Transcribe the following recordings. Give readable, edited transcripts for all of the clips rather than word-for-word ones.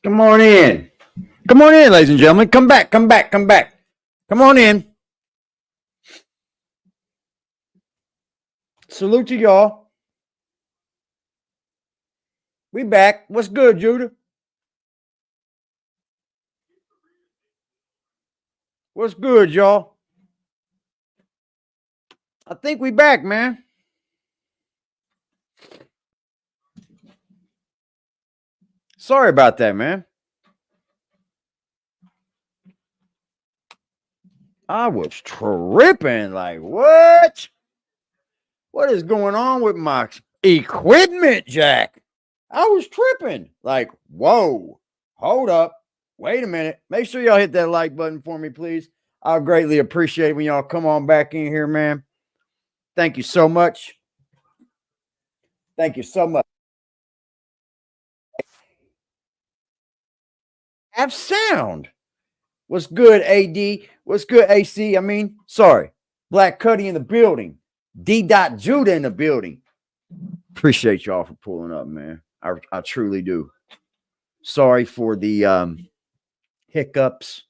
Come on in. Come on in, ladies and gentlemen. Come back. Come back. Come back. Come on in. Salute to y'all. We back. What's good, Judah? What's good, y'all? I think we back, man. Sorry about that, man. I was tripping. Like, what? What is going on with my equipment, Jack? I was tripping. Like, whoa. Hold up. Wait a minute. Make sure y'all hit that like button for me, please. I'll greatly appreciate when y'all come on back in here, man. Thank you so much. Thank you so much. Have sound. What's good, AD? What's good, AC? I mean, sorry. Black Cuddy in the building. D. Judah in the building. Appreciate y'all for pulling up, man. I truly do. Sorry for the hiccups.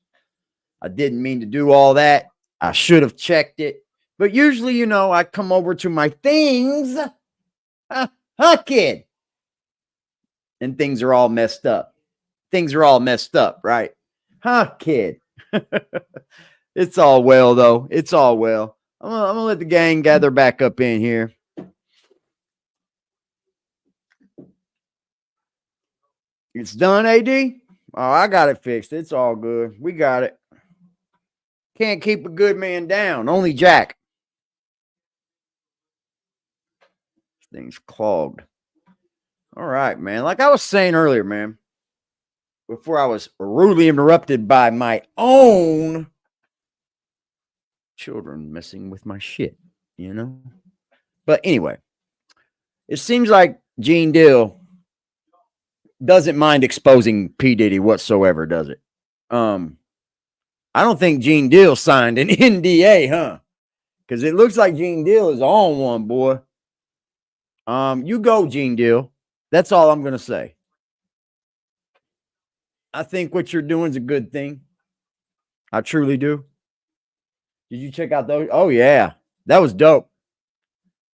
I didn't mean to do all that. I should have checked it. But usually, you know, I come over to my things. Kid. And things are all messed up. Things are all messed up, right? Kid. It's all well, though. It's all well. I'm gonna let the gang gather back up in here. It's done, AD? Oh, I got it fixed. It's all good. We got it. Can't keep a good man down. Only Jack. This thing's clogged. All right, man. Like I was saying earlier, man, before I was rudely interrupted by my own children messing with my shit, you know? But anyway, it seems like Gene Deal doesn't mind exposing P. Diddy whatsoever, does it? I don't think Gene Deal signed an NDA, huh? Because it looks like Gene Deal is on one, boy. You go, Gene Deal. That's all I'm gonna say. I think what you're doing is a good thing. I truly do. Did you check out those? Oh yeah, that was dope.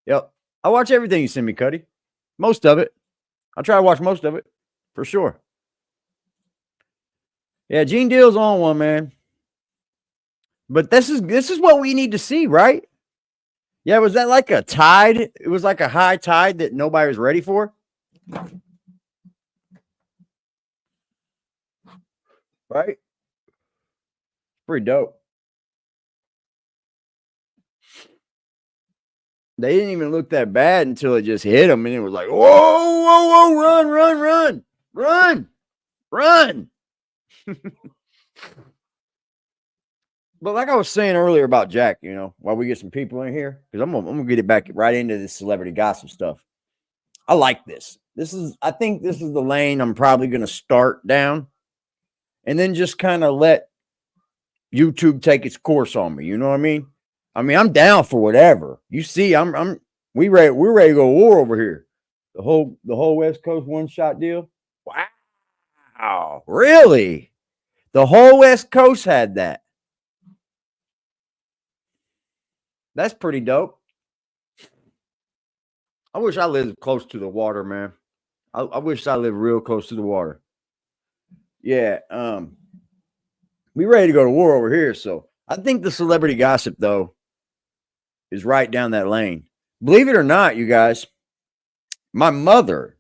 Yep, I watch everything you send me, Cuddy. Most of it. I try to watch most of it for sure. Yeah, Gene Deal's on one, man. But this is what we need to see, right? Yeah, was that like a tide? It was like a high tide that nobody was ready for. Right? Pretty dope. They didn't even look that bad until it just hit them, and it was like, whoa, whoa, whoa, run, run, run, run, run. But like I was saying earlier about Jack, you know, while we get some people in here, because I'm gonna get it back right into this celebrity gossip stuff. I like this. I think this is the lane I'm probably gonna start down, and then just kind of let YouTube take its course on me. You know what I mean? I'm down for whatever. You see, we're ready to go war over here. The whole West Coast one shot deal. Wow, really? The whole West Coast had that. That's pretty dope. I wish I lived close to the water, man. I wish I lived real close to the water. Yeah, we ready to go to war over here. So I think the celebrity gossip, though, is right down that lane. Believe it or not, you guys, my mother,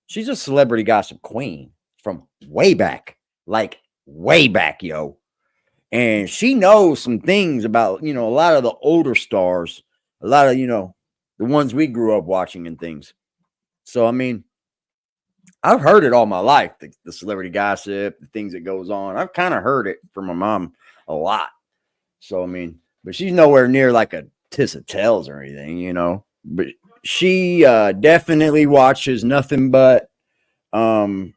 she's a celebrity gossip queen from way back, like way back, yo. And she knows some things about, you know, a lot of the older stars, a lot of, you know, the ones we grew up watching and things. So, I mean, I've heard it all my life, the celebrity gossip, the things that goes on. I've kind of heard it from my mom a lot. So, I mean, but she's nowhere near like a Tissa Tells or anything, you know. But she definitely watches nothing but the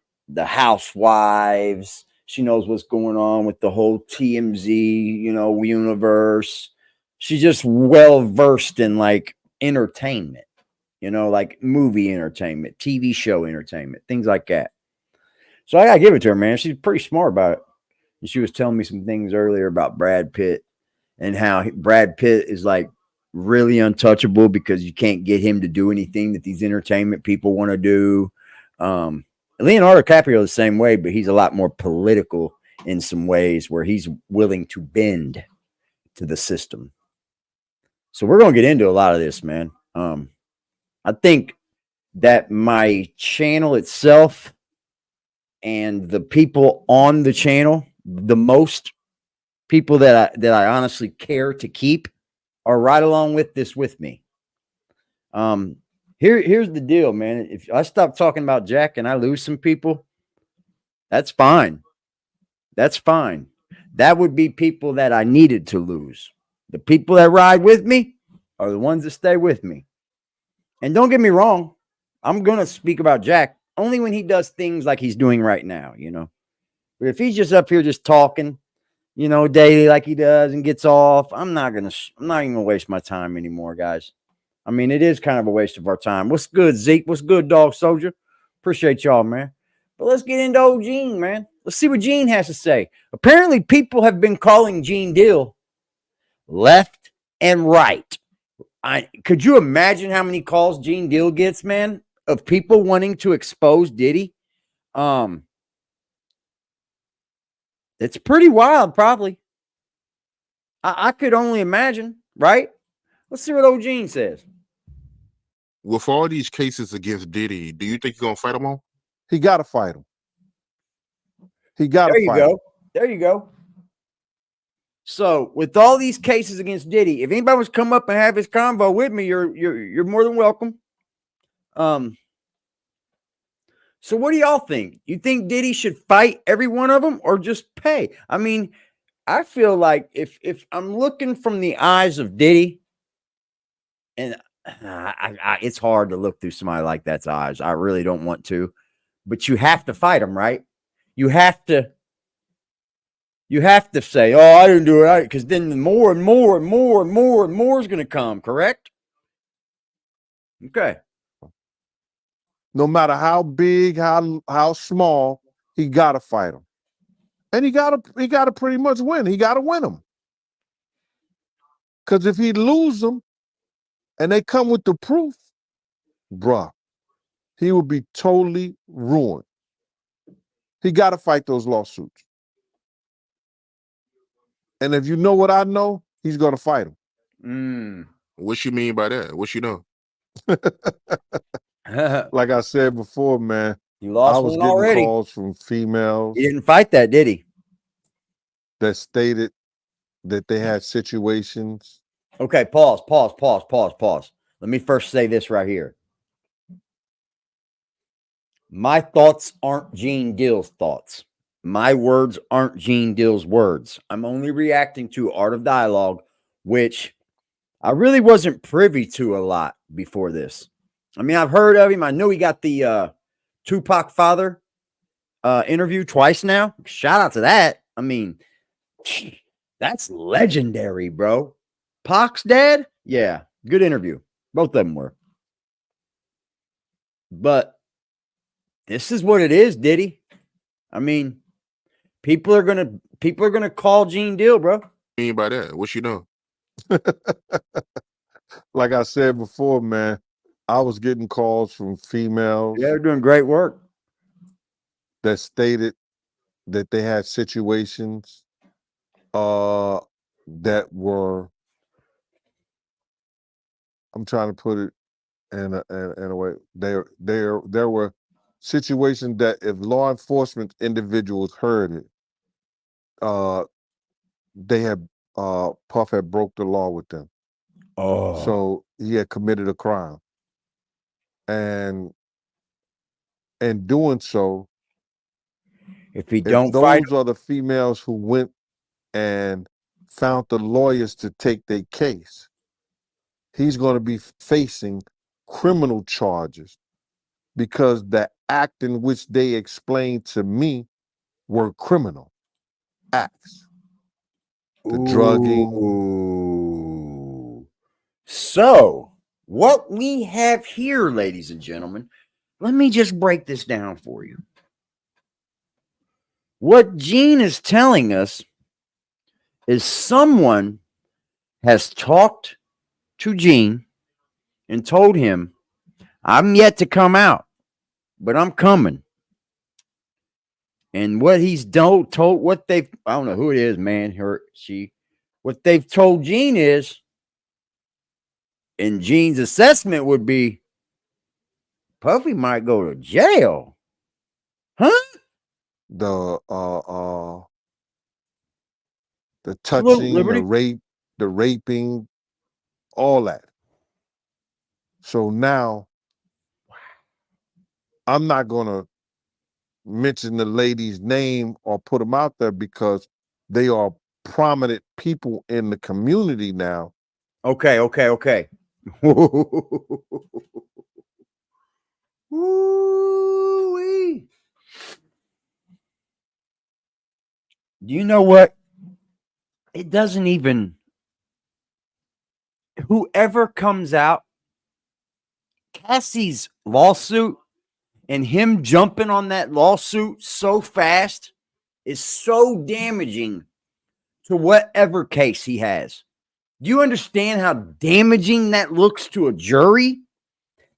Housewives. She knows what's going on with the whole TMZ, you know, universe. She's just well versed in like entertainment. like movie entertainment, TV show entertainment, things like that. So I gotta give it to her, man. She's pretty smart about it. And she was telling me some things earlier about Brad Pitt and how Brad Pitt is like really untouchable because you can't get him to do anything that these entertainment people want to do. Leonardo DiCaprio the same way, but he's a lot more political in some ways where he's willing to bend to the system. So we're going to get into a lot of this, man. I think that my channel itself and the people on the channel, the most people that I honestly care to keep, are right along with this with me. Here's the deal, man. If I stop talking about Jack and I lose some people, that's fine. That's fine. That would be people that I needed to lose. The people that ride with me are the ones that stay with me. And don't get me wrong, I'm going to speak about Jack only when he does things like he's doing right now, But if he's just up here just talking, daily like he does and gets off, I'm not even going to waste my time anymore, guys. I mean, it is kind of a waste of our time. What's good, Zeke? What's good, Dog Soldier? Appreciate y'all, man. But let's get into old Gene, man. Let's see what Gene has to say. Apparently, people have been calling Gene Deal left and right. Could you imagine how many calls Gene Deal gets, man, of people wanting to expose Diddy? It's pretty wild, probably. I could only imagine, right? Let's see what old Gene says. With all these cases against Diddy, do you think he's going to fight them all? He got to fight him. He got to fight him. There you go. So, with all these cases against Diddy, if anybody wants to come up and have this convo with me, you're more than welcome. So what do y'all think? You think Diddy should fight every one of them or just pay? I mean, I feel like if I'm looking from the eyes of Diddy, and it's hard to look through somebody like that's eyes. I really don't want to, but you have to fight him, right? You have to say, "Oh, I didn't do it," because then more and more and more and more and more is going to come. Correct? Okay. No matter how big, how small, he got to fight him, and he got to pretty much win. He got to win him, because if he lose them, and they come with the proof, bruh, he would be totally ruined. He got to fight those lawsuits. And if you know what I know, he's going to fight him. What you mean by that? What you know? Like I said before, man, you lost I was getting already. Calls from females. He didn't fight that, did he? That stated that they had situations. Okay, pause. Let me first say this right here. My thoughts aren't Gene Deal's thoughts. My words aren't Gene Deal's words. I'm only reacting to Art of Dialogue, which I really wasn't privy to a lot before this. I mean, I've heard of him. I know he got the Tupac father interview twice now. Shout out to that. I mean, that's legendary, bro. Pac's dad? Yeah, good interview. Both of them were. But this is what it is, Diddy. I mean, people are gonna call Gene Deal, bro. What you mean by that? What you know? Like I said before, man, I was getting calls from females. Yeah, they're doing great work. That stated that they had situations that were, I'm trying to put it in a way, there were situations that if law enforcement individuals heard it, they had Puff had broke the law with them. Oh, So he had committed a crime, and in doing so, if he if don't those fight, are the females who went and found the lawyers to take their case, he's going to be facing criminal charges because the act in which they explained to me were criminal acts. The drugging. Ooh. So what we have here, ladies and gentlemen, let me just break this down for you. What Gene is telling us is someone has talked to Gene and told him, I'm yet to come out, but I'm coming. And what he's told what they've, I don't know who it is, man, her, she, what they've told Gene is, and Gene's assessment would be, Puffy might go to jail. Huh? The Salute, touching, Liberty. the raping, all that. So now I'm not gonna mention the lady's name or put them out there because they are prominent people in the community now. Okay. Ooh-wee. Do you know what? It doesn't even, whoever comes out, Cassie's lawsuit and him jumping on that lawsuit so fast is so damaging to whatever case he has. Do you understand how damaging that looks to a jury?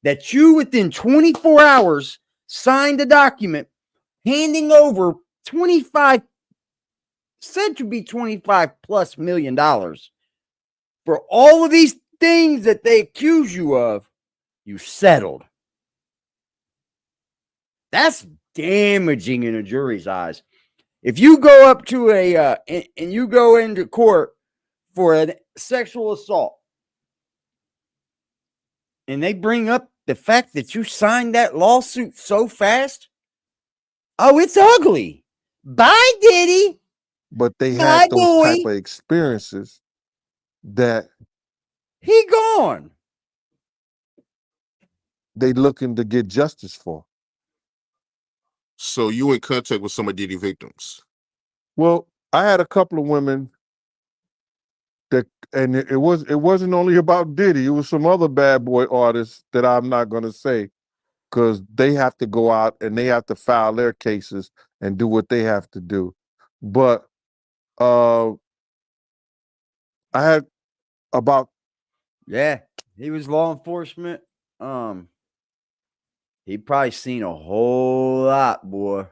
That you within 24 hours signed a document handing over 25, said to be 25 plus $1 million for all of these things that they accuse you of, you settled. That's damaging in a jury's eyes. If you go up to a and you go into court for a sexual assault and they bring up the fact that you signed that lawsuit so fast, oh, it's ugly. Bye, Diddy. But they Bye, had those boy. type of experiences that He gone. they looking to get justice for. So you in contact with some of Diddy victims? Well, I had a couple of women that, and it wasn't only about Diddy. It was some other bad boy artists that I'm not going to say because they have to go out and they have to file their cases and do what they have to do. But I had about, Yeah, he was law enforcement. He probably seen a whole lot, boy.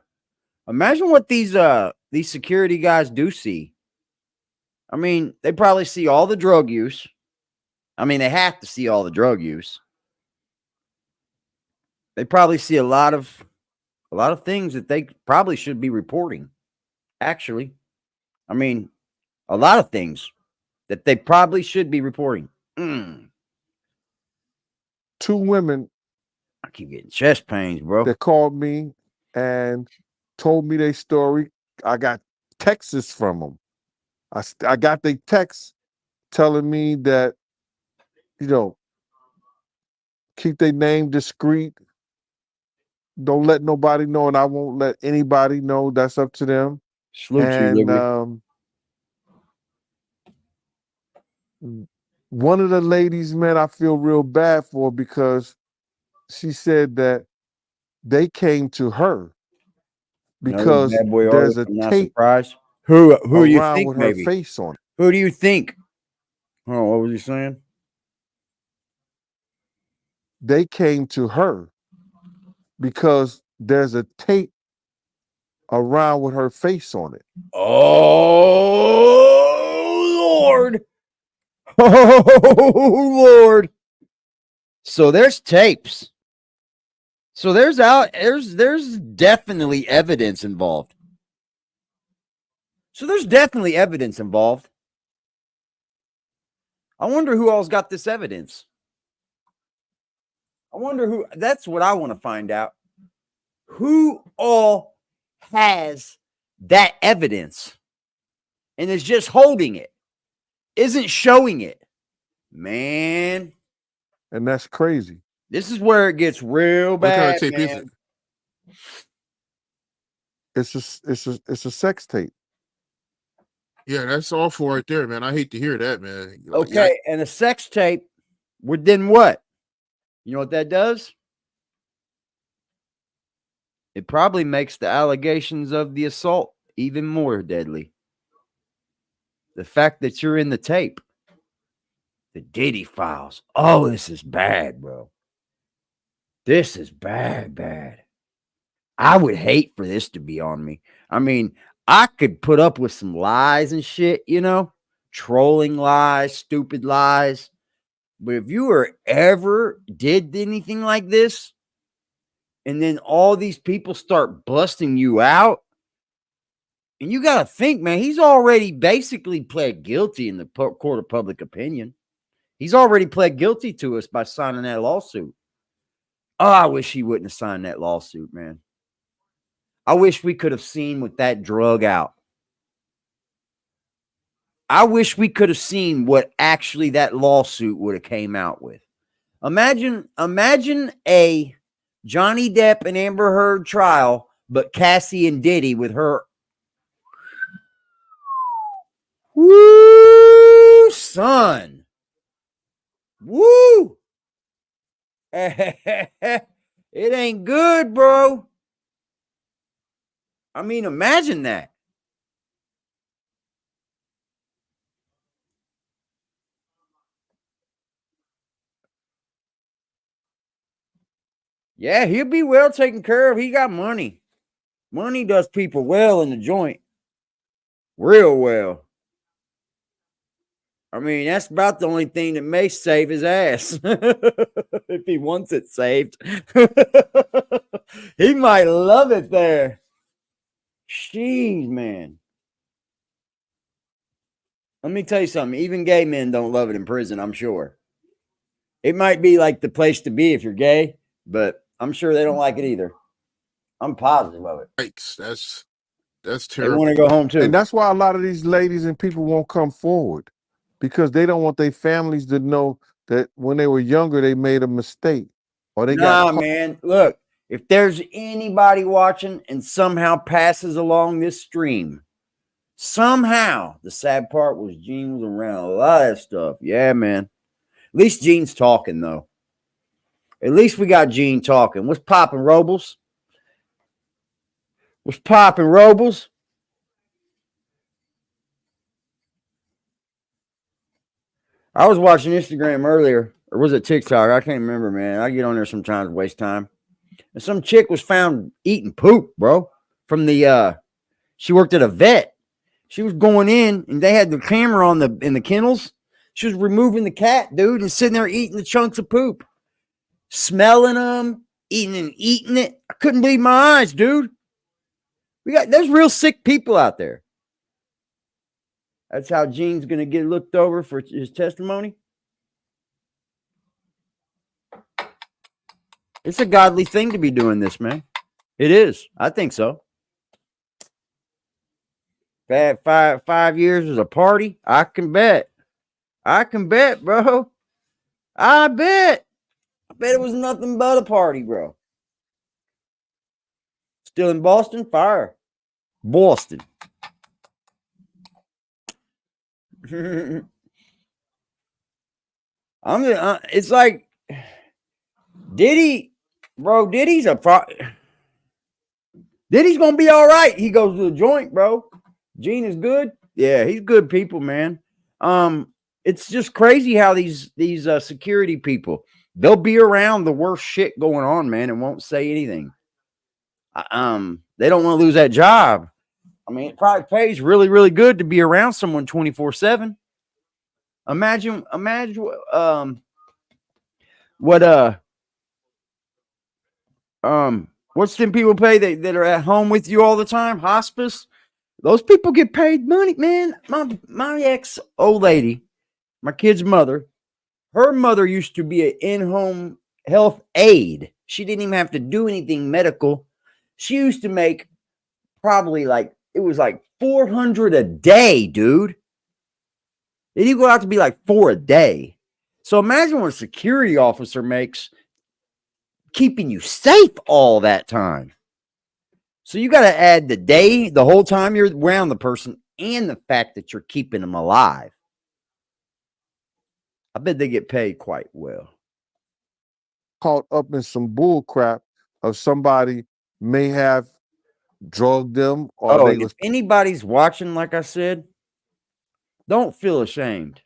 Imagine what these security guys do see. I mean, they probably see all the drug use. I mean, they have to see all the drug use. They probably see a lot of things that they probably should be reporting. Actually, I mean, a lot of things that they probably should be reporting. two women I keep getting chest pains, bro. that called me and told me their story. I got texts from them. I got their texts telling me that, you know, keep their name discreet. Don't let nobody know, and I won't let anybody know. That's up to them. Salute to you, And Liberty. one of the ladies, man, I feel real bad for because she said that they came to her Another because bad boy there's artist. a I'm not tape surprised. Who do you around think? with her Maybe. face on it. Who do you think? Oh, what was he saying? They came to her because there's a tape around with her face on it. Oh Lord! Oh Lord! So there's tapes. So there's definitely evidence involved. I wonder who else got this evidence. I wonder who. That's what I want to find out. Who all has that evidence and is just holding it, isn't showing it? Man, And that's crazy. this is where it gets real What kind bad, of tape is man. it? It's a sex tape. Yeah, that's awful right there, man. I hate to hear that, man. Like, Okay, and a sex tape would then what? You know what that does? It probably makes the allegations of the assault even more deadly. The fact that you're in the tape, the Diddy files. Oh, this is bad, bro. This is bad, bad. I would hate for this to be on me. I mean, I could put up with some lies and shit, you know, trolling lies, stupid lies. But if you were ever did anything like this, and then all these people start busting you out, and you got to think, man, he's already basically pled guilty in the court of public opinion. He's already pled guilty to us by signing that lawsuit. Oh, I wish he wouldn't have signed that lawsuit, man. I wish we could have seen what that drug out. I wish we could have seen what actually that lawsuit would have came out with. Imagine a Johnny Depp and Amber Heard trial, but Cassie and Diddy with her. Woo, son. Woo. It ain't good, bro. I mean, imagine that. Yeah, he'll be well taken care of. He got money. Money does people well in the joint. Real well. I mean, that's about the only thing that may save his ass. If he wants it saved. He might love it there. Jeez, man. Let me tell you something. Even gay men don't love it in prison, I'm sure. It might be like the place to be if you're gay, but I'm sure they don't like it either. I'm positive of it. Yikes, that's They terrible. want to go home too. And that's why a lot of these ladies and people won't come forward, because they don't want their families to know that when they were younger they made a mistake or they got caught. Man. Look, if there's anybody watching and somehow passes along this stream, somehow, the sad part was Gene was around a lot of that stuff. Yeah, man. At least Gene's talking, though. At least we got Gene talking. What's popping, Robles? What's popping, Robles? I was watching Instagram earlier, or was it TikTok? I can't remember, man. I get on there sometimes, waste time. And some chick was found eating poop, bro. From the she worked at a vet. She was going in, and they had the camera on in the kennels. She was removing the cat, dude, and sitting there eating the chunks of poop, smelling them, eating it. I couldn't believe my eyes, dude. There's real sick people out there. That's how Gene's gonna get looked over for his testimony. It's a godly thing to be doing this, man. It is. I think so. 5 years is a party. I can bet. I can bet, bro. I bet it was nothing but a party, bro. Still in Boston? Fire. Boston. It's like Diddy, bro. Diddy's Diddy's gonna be all right. He goes to the joint, bro. Gene is good. Yeah, he's good people, man. It's just crazy how these security people, they'll be around the worst shit going on, man, and won't say anything. They don't want to lose that job. I mean, it probably pays really, really good to be around someone 24/7. Imagine what's them people pay that are at home with you all the time? Hospice. Those people get paid money, man. My ex old lady, my kid's mother, her mother used to be an in-home health aide. She didn't even have to do anything medical. She used to make probably it was like $400 a day, dude. It equal out to be like $4 a day. So imagine what a security officer makes keeping you safe all that time. So you got to add the whole time you're around the person, and the fact that you're keeping them alive. I bet they get paid quite well. caught up in some bull crap of somebody may have drugged them or Oh, they and if was anybody's watching, like I said, don't feel ashamed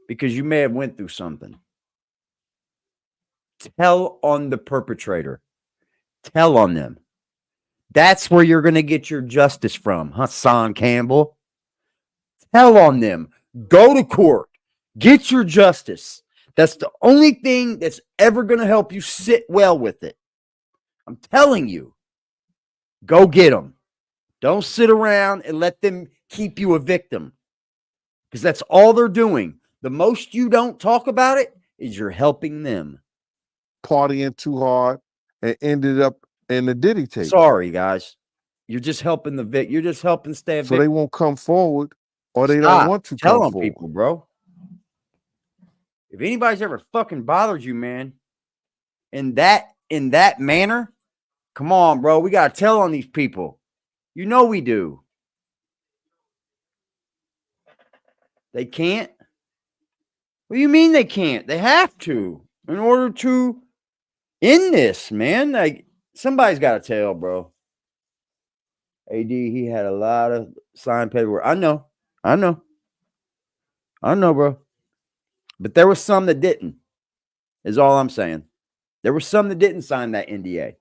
because you may have went through something. Tell on the perpetrator. Tell on them. That's where you're going to get your justice from, Hassan Campbell. Tell on them. Go to court. Get your justice. That's the only thing that's ever going to help you sit well with it. I'm telling you. Go get them. Don't sit around and let them keep you a victim because that's all they're doing. The most you don't talk about it is you're helping them. partying too hard and ended up in the Diddy tape. Sorry, guys. You're just helping You're just helping stay a So victim. they won't come forward or they Stop. don't want to Tell come on forward. people, bro. If anybody's ever fucking bothered you, man, in that manner, come on, bro. We gotta tell on these people. You know we do. They can't. What do you mean they can't? They have to in order to end this, man. Like somebody's got to tell, bro. AD, he had a lot of signed paperwork. I know, bro. But there was some that didn't. Is all I'm saying. There were some that didn't sign that NDA,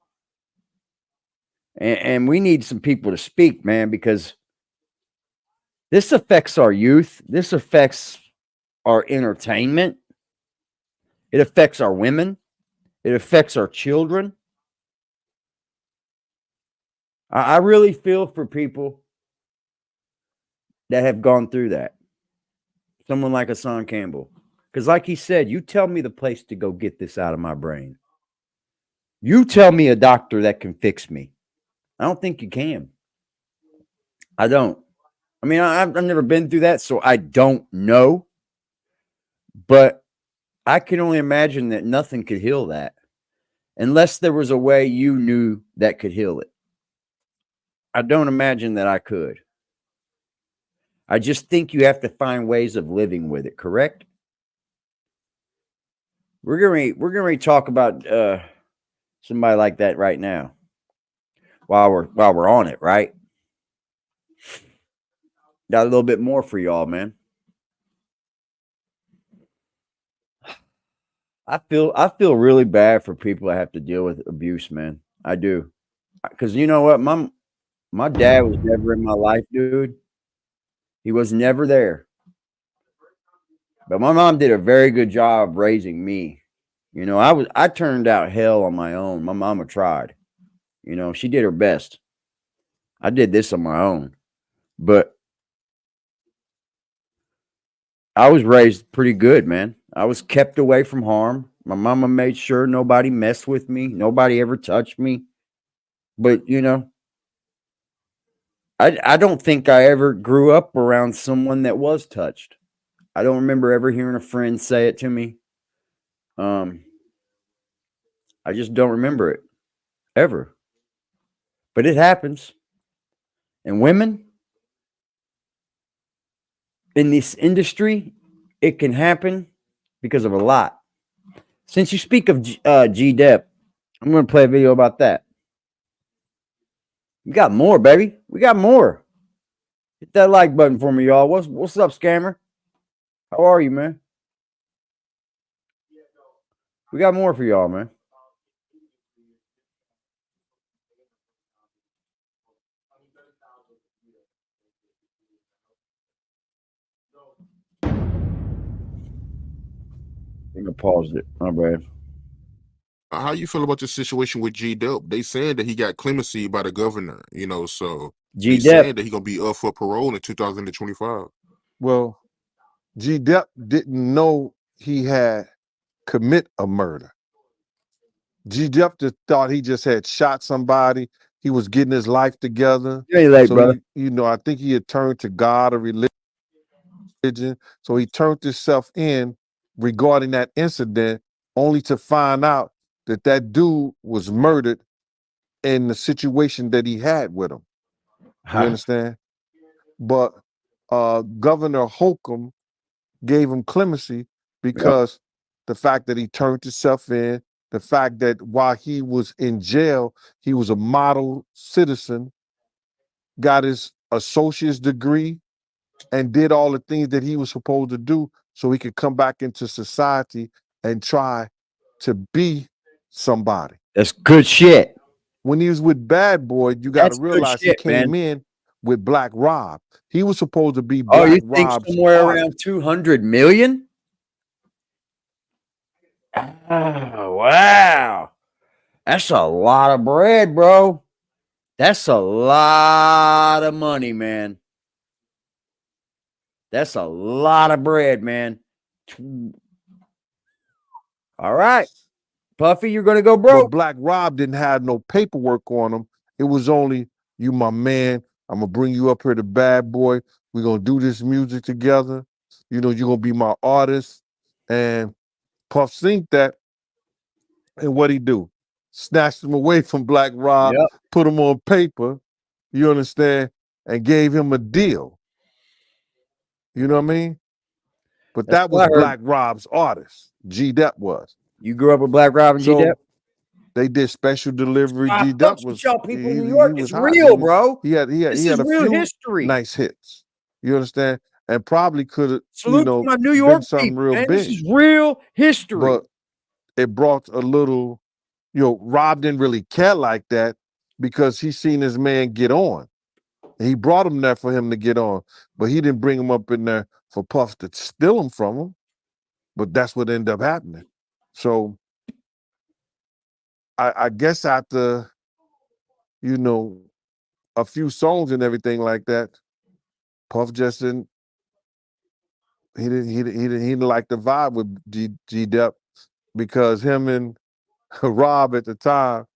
and we need some people to speak, man, because this affects our youth. This affects our entertainment. It affects our women. It affects our children. I really feel for people that have gone through that. Someone like Hassan Campbell. Because like he said, you tell me the place to go get this out of my brain. You tell me a doctor that can fix me. I don't think you can. I don't. I mean, I've never been through that, so I don't know. But I can only imagine that nothing could heal that unless there was a way you knew that could heal it. I don't imagine that I could. I just think you have to find ways of living with it, correct? We're going to talk about somebody like that right now. While we're on it, right? Got a little bit more for y'all, man. I feel really bad for people that have to deal with abuse, man. I do. Cuz you know what? My dad was never in my life, dude. He was never there. But my mom did a very good job raising me. You know, I turned out hell on my own. My mama tried. You know, she did her best. I did this on my own. But I was raised pretty good, man. I was kept away from harm. My mama made sure nobody messed with me. Nobody ever touched me. But, you know, I don't think I ever grew up around someone that was touched. I don't remember ever hearing a friend say it to me. I just don't remember it ever. But it happens. And women in this industry, it can happen because of a lot. Since you speak of G Dep, I'm going to play a video about that. We got more, baby. We got more. Hit that like button for me, y'all. What's up, scammer? How are you, man? We got more for y'all, man. I'm gonna pause it. My bad. How you feel about the situation with G Dep? They saying that he got clemency by the governor, so G they saying Dep. that he gonna be up for parole in 2025. Well, G Dep didn't know he had commit a murder. G Dep just thought he just had shot somebody. He was getting his life together. You ain't late, So brother. I think he had turned to God or religion. So he turned himself in regarding that incident, only to find out that that dude was murdered in the situation that he had with him. You understand? But Governor Holcomb gave him clemency because the fact that he turned himself in, The fact that while he was in jail, he was a model citizen, got his associate's degree, and did all the things that he was supposed to do so he could come back into society and try to be somebody. That's good shit. When he was with Bad Boy, you got to That's good realize shit, he came man. in with Black Rob. He was supposed to be Oh, Black you think Rob's somewhere artist. around 200 million? Oh, wow. That's a lot of bread, bro. That's a lot of money, man. That's a lot of bread, man. All right. Puffy, you're going to go But broke. Black Rob didn't have no paperwork on him. It was only, you my man. I'm going to bring you up here to Bad Boy. We're going to do this music together. You know, you're going to be my artist. And Puff synced that. And what'd he do? Snatched him away from Black Rob, Yep. put him on paper, you understand, and gave him a deal. You know what I mean? But That's that what was I heard. Black Rob's artist. G Dep was. You grew up with Black Rob and G So Dep? they did special delivery. I G Dep fucks with was y'all people in he, New he York. was It's hot. real, bro. He had This is a real few history. nice hits. You understand? And probably could have, Salute to my New been York something people, real man. This big. is real history. But it brought a little, Rob didn't really care like that because he seen his man get on. He brought him there for him to get on, but he didn't bring him up in there for Puff to steal him from him. But that's what ended up happening. So I guess after, a few songs and everything like that, Puff just didn't. He didn't like the vibe with G Dep because him and Rob at the time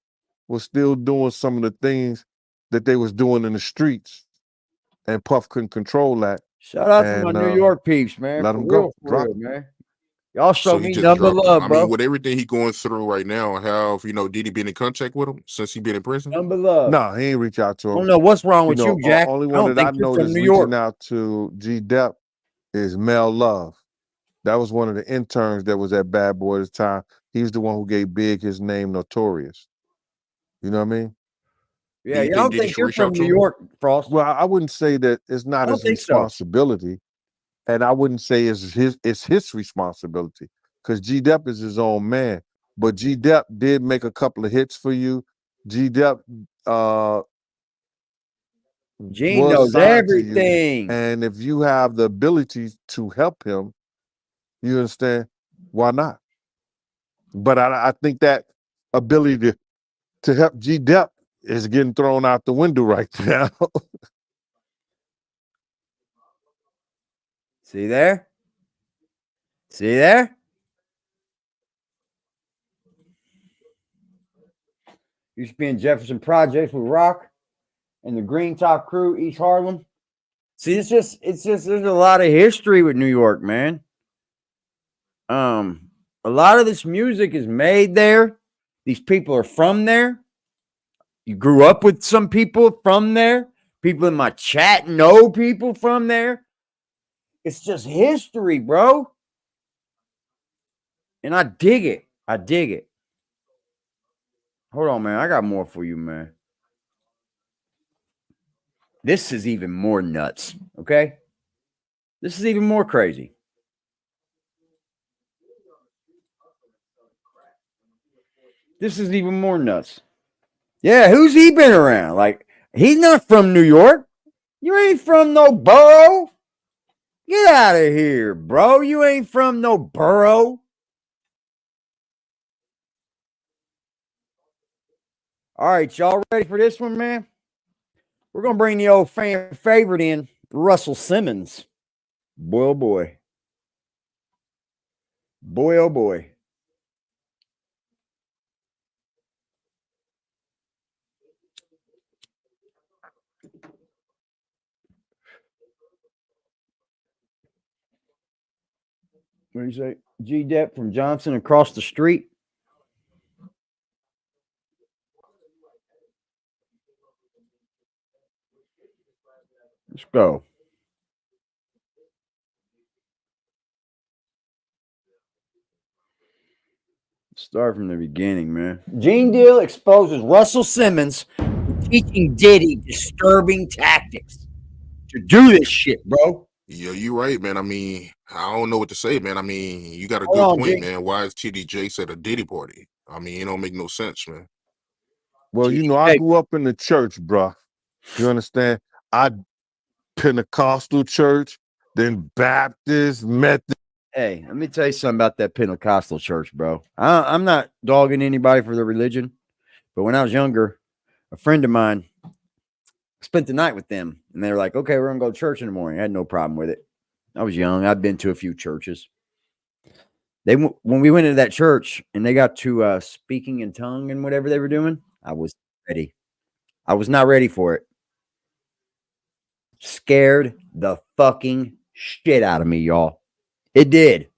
was still doing some of the things that they was doing in the streets, and Puff couldn't control that. Shout out to my And New York peeps, man. let For him real, go, for drop real, it. man. Y'all show So he me just nothing but dropped him. love, I bro. mean, with everything he going through right now, have Diddy been in contact with him since he been in prison? Nothing but love. No, he ain't reach out to I him. don't know what's wrong with you, Jack. Only I one don't that I think you're know from that's New reaching York. out to G Dep is Mel Love. That was one of the interns that was at Bad Boy at the time. He's the one who gave Big his name Notorious. You know what I mean? Yeah, Do you I think don't Diddy think should you're reach out from to New him? York, Frost. Well, I wouldn't say that it's I not don't his think so. responsibility, and I wouldn't say it's his responsibility because G Dep is his own man. But G Dep did make a couple of hits for you. G Dep Gene was knows signed to you, everything. and if you have the ability to help him, you understand, why not? But I think that ability to help G Dep is getting thrown out the window right now. See there? See there? Used to be in Jefferson Projects with Rock and the Green Top Crew, East Harlem. See, it's just there's a lot of history with New York, man. A lot of this music is made there. These people are from there. You grew up with some people from there. People in my chat know people from there. It's just history, bro. And I dig it. I dig it. Hold on, man. I got more for you, man. This is even more nuts, okay? This is even more crazy. This is even more nuts. Yeah, who's he been around? Like, he's not from New York. You ain't from no borough. Get out of here, bro. You ain't from no borough. All right, y'all ready for this one, man? We're going to bring the old fan favorite in, Russell Simmons. Boy, oh boy. Boy, oh boy. What do you say? G Dep from Johnson across the street. Let's go. Start from the beginning, man. Gene Deal exposes Russell Simmons for teaching Diddy disturbing tactics to do this shit, bro. Yeah, you're right, man. I mean, I don't know what to say, man. I mean, you got a Hold good on, point, Gene. man. Why is TD Jakes at a Diddy party? I mean, it don't make no sense, man. Well, you know, I grew up in the church, bruh. You understand? I Pentecostal church, then Baptist, Methodist. Hey, let me tell you something about that Pentecostal church, bro. I'm not dogging anybody for their religion, but when I was younger, a friend of mine spent the night with them, and they were like, "Okay, we're gonna go to church in the morning." I had no problem with it. I was young. I'd been to a few churches. When we went into that church and they got to speaking in tongue and whatever they were doing, I was ready. I was not ready for it. Scared the fucking shit out of me, y'all. It did.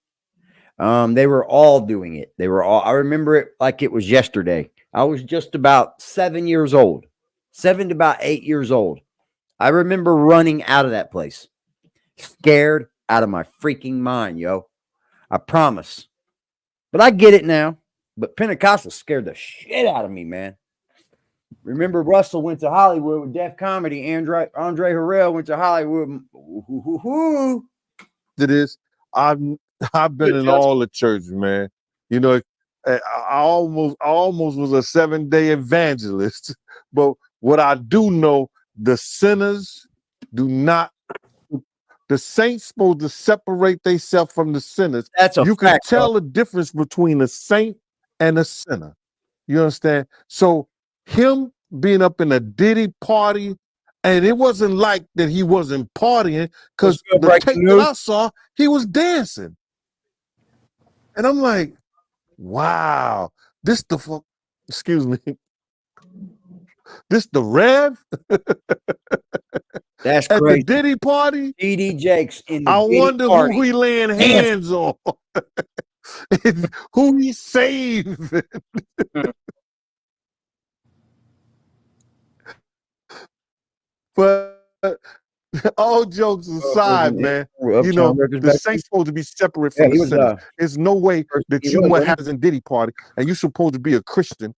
They were all doing it. They were all, I remember it like it was yesterday. I was just about 7 years old, 7 to about 8 years old. I remember running out of that place, scared out of my freaking mind, yo. I promise. But I get it now. But Pentecostal scared the shit out of me, man. Remember, Russell went to Hollywood with Def Comedy. Andre Harrell went to Hollywood. It is. I've been in all the churches, man. You know, I almost was a 7-day evangelist. But what I do know, the sinners do not. The saints supposed to separate themselves from the sinners. That's a you fact, can tell bro. the difference between a saint and a sinner. You understand? So him being up in a Diddy party, and it wasn't like that he wasn't partying, because the tape that I saw, he was dancing. And I'm like, wow, this the fuck, excuse me, this the Rev That's at crazy. the Diddy party? TD Jakes in the I Diddy wonder party. who he laying hands on. Who he saved. But all jokes aside, man, you know, the saints supposed to be separate from the sinners. There's no way that you were having a Diddy party and you're supposed to be a Christian.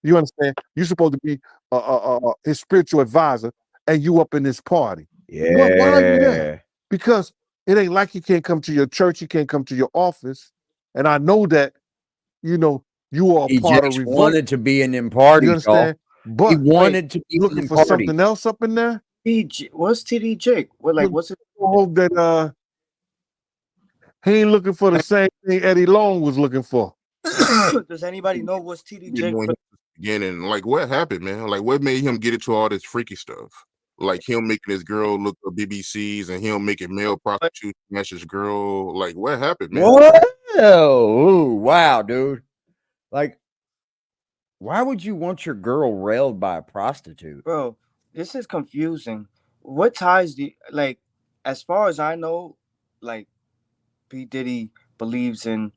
You understand? You're supposed to be his spiritual advisor, and you up in this party. Yeah. Why are you there? Because it ain't like you can't come to your church, you can't come to your office. And I know that, you know, you are a part of He Revolt. wanted to be in them parties, you understand? But he wanted to be looking in for parties. something else up in there. What's TD Jake? What, like, what's it? I hope that he ain't looking for the same thing Eddie Long was looking for. Does anybody know what's TD Jake? Beginning, like, what happened, man? Like, what made him get into all this freaky stuff? Like him making his girl look for BBCs and him making male prostitutes match his girl. Like, what happened, man? Whoa, wow, dude. Like, why would you want your girl railed by a prostitute? Bro, this is confusing. What ties do like, as far as I know, like, P. Diddy believes in,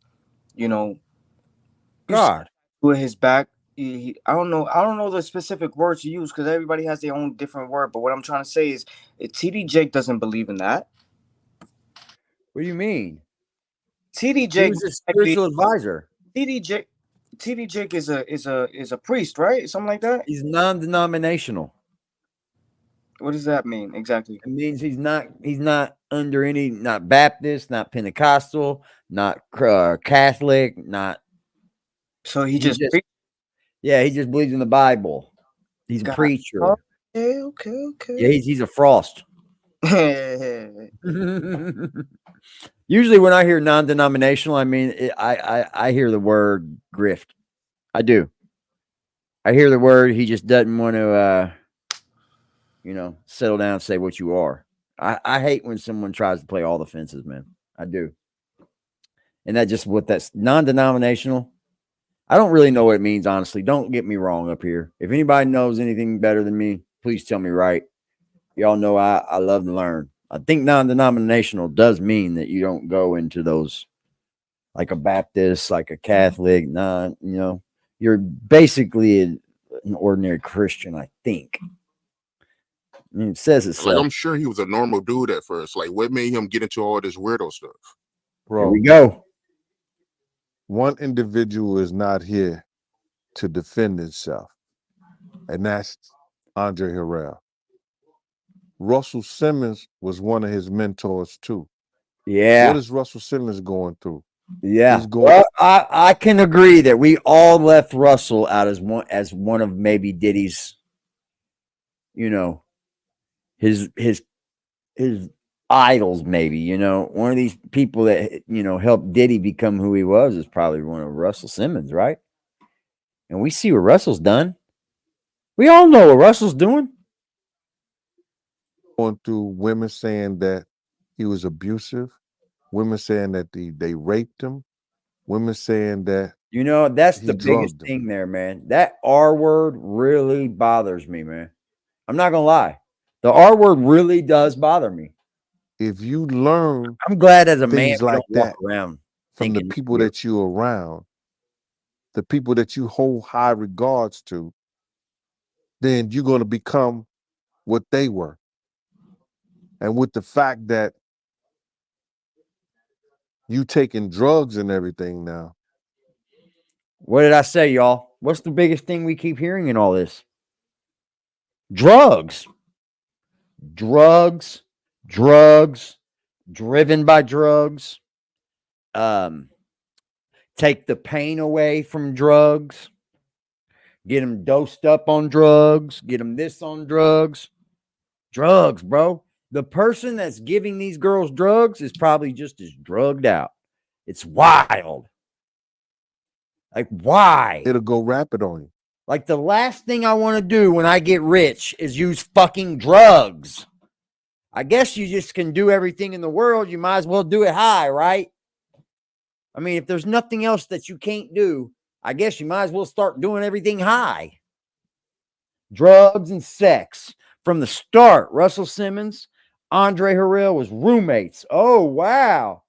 you know, God. with his back. I don't know the specific words to use because everybody has their own different word. But what I'm trying to say is, TD Jake doesn't believe in that. What do you mean? TD He Jake was a spiritual advisor. TD Jake is a priest, right? Something like that. He's non-denominational. What does that mean exactly? It means he's not under any, not Baptist, not Pentecostal, not Catholic, not. So he just yeah, he just believes in the Bible. He's a preacher. Okay. Yeah, he's a Frost. Usually when I hear non-denominational, I mean, I hear the word grift. I do. I hear the word, he just doesn't want to, settle down and say what you are. I hate when someone tries to play all the fences, man. I do. And that's non-denominational. I don't really know what it means, honestly. Don't get me wrong up here. If anybody knows anything better than me, please tell me right. Y'all know I love to learn. I think non-denominational does mean that you don't go into those like a Baptist, like a Catholic, you're basically an ordinary Christian, I think. I mean, it says it's like, I'm sure he was a normal dude at first. Like, what made him get into all this weirdo stuff? Bro, here we go. one individual is not here to defend himself, and that's Andre Harrell. Russell Simmons was one of his mentors too. Yeah. What is Russell Simmons going through? Yeah. He's going. Well, I can agree that we all left Russell out as one of maybe Diddy's, his idols, maybe, one of these people that, helped Diddy become who he was is probably one of Russell Simmons, right? And we see what Russell's done. We all know what Russell's doing. Going through women saying that he was abusive, women saying that they raped him, women saying that that's he the biggest drugged him. thing there, man. That R word really bothers me, man. I'm not gonna lie. The R word really does bother me. If you learn I'm glad as a man things we like don't walk that around from the thinking people that you're around, the people that you hold high regards to, then you're going to become what they were. And with the fact that you taking drugs and everything now. What did I say, y'all? What's the biggest thing we keep hearing in all this? Drugs. Drugs. Drugs. Driven by drugs. Take the pain away from drugs. Get them dosed up on drugs. Get them this on drugs. Drugs, bro. The person that's giving these girls drugs is probably just as drugged out. It's wild. Like, why? It'll go rapid on you. Like, the last thing I want to do when I get rich is use fucking drugs. I guess you just can do everything in the world. You might as well do it high, right? I mean, if there's nothing else that you can't do, I guess you might as well start doing everything high. Drugs and sex. From the start, Russell Simmons, Andre Harrell was roommates. Oh, wow.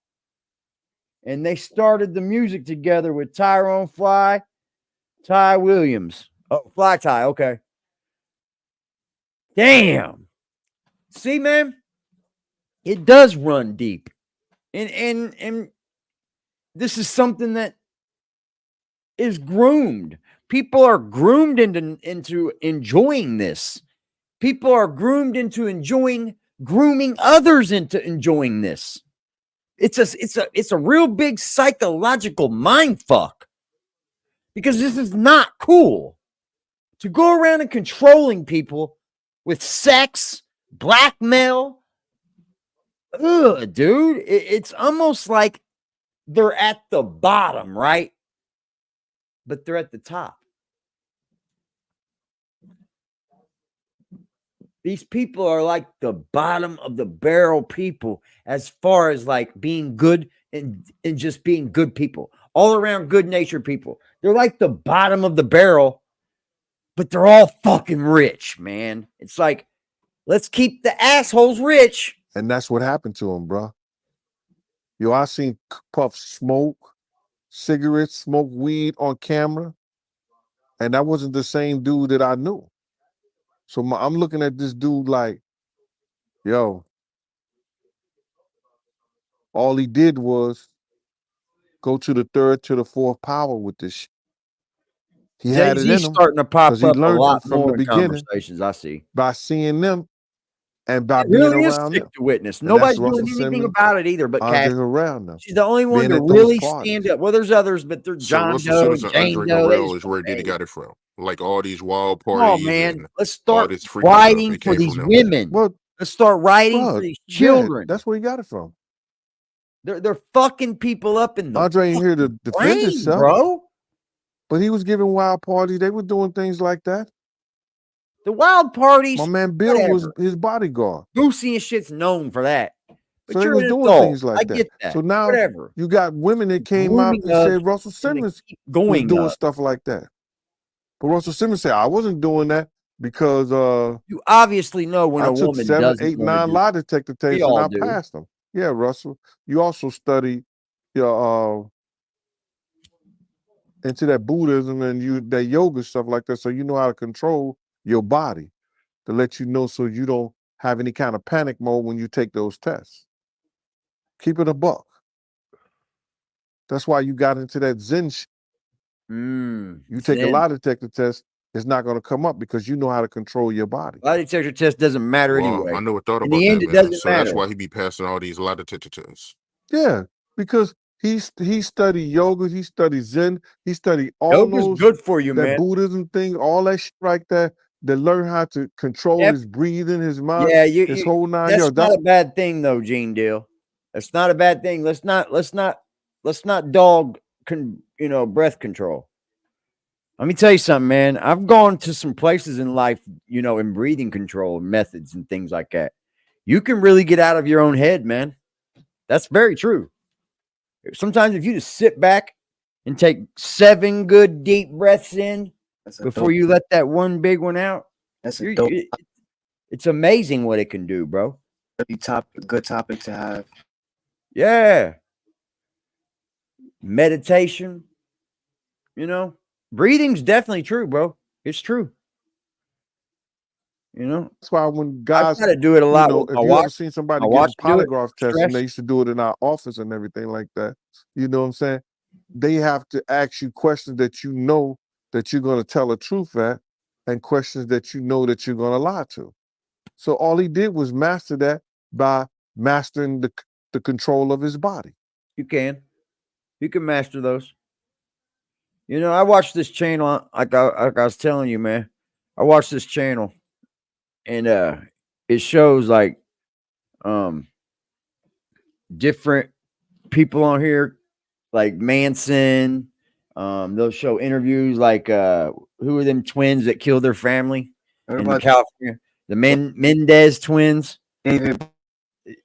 And they started the music together with Tyrone Ty Williams. Oh, Fly Ty, okay. Damn. See, man, it does run deep. And this is something that is groomed. People are groomed into enjoying this. People are groomed into grooming others into enjoying this. It's a real big psychological mind fuck. Because this is not cool. To go around and controlling people with sex, blackmail. Ugh, dude. It's almost like they're at the bottom, right? But they're at the top. These people are like the bottom of the barrel people as far as like being good and just being good people. All around good natured people. They're like the bottom of the barrel, but they're all fucking rich, man. It's like, let's keep the assholes rich. And that's what happened to him, bro. Yo, I seen Puff smoke cigarettes, smoke weed on camera, and that wasn't the same dude that I knew. So I'm looking at this dude like, yo, all he did was go to the third to the fourth power with this shit. He had it in him starting to pop he up a learned lot it from more the in beginning conversations, I see. by seeing them and by It being really is around sick them. to witness. And Nobody's that's doing Russell anything Simmons, about it either, but Andre Cash. Harrell now. She's the only one being to at those really parties. stand up. Well, there's others, but they're So John Russell Doe, Simmons and Jane Andre Doe. Harrell is where Diddy got it from. Like all these wild Come on, parties man. and Let's all start this freaky stuff. writing It for came these from them. women. Well, Let's start writing bro, for these yeah, children. that's where he got it from. They're fucking people up in the Andre ain't here to defend brain, himself, bro. but he was giving wild parties. They were doing things like that. The wild parties. My man Bill was whatever. his bodyguard. Boosie and shit's known for that. But So they you're was an doing adult. things like I that. get that. So now whatever. you got women that came out Grooming and up said Russell and they Simmons keep was going doing up. stuff like that. But Russell Simmons said, I wasn't doing that because You obviously know when I a took woman 7, doesn't 8, want to 9 do lie detector We tests and all I do. passed them. Yeah, Russell. You also study your into that Buddhism and that yoga stuff like that, so you know how to control your body to let you know so you don't have any kind of panic mode when you take those tests. Keep it a buck. That's why you got into that Zen shit. You take a Zen. lie detector test, it's not going to come up because you know how to control your body. Lie detector test doesn't matter Well, anyway. I never thought In about the end, that, it man. doesn't So that's matter. why he be passing all these lie detector tests. Yeah, because he studied yoga, he studied Zen, he studied all Yoga's those good for you, that man. Buddhism thing, all that shit right there. That learn how to control Yep. his breathing, his mind, Yeah, his whole nine that's yards. not a bad thing though, Gene Deal. That's not a bad thing. Let's not dog breath control. Let me tell you something, man. I've gone to some places in life, in breathing control methods and things like that. You can really get out of your own head, man. That's very true. Sometimes if you just sit back and take 7 good deep breaths in before you let that one big one out, That's a dope, it's amazing what it can do, bro. good topic to have. Yeah. Meditation, breathing's definitely true, bro. It's true. That's why when I guys, try to do it a lot with if my you watch. ever seen somebody My give a watch do it. polygraph test, Stress. and they used to do it in our office and everything like that, you know what I'm saying? They have to ask you questions that you know that you're going to tell the truth at, and questions that you know that you're going to lie to. So all he did was master that by mastering the control of his body. You can master those. I watched this channel, like I was telling you, man. I watched this channel, and it shows like different people on here, like Manson. They'll show interviews like who are them twins that killed their family in California? The Mendez twins. David.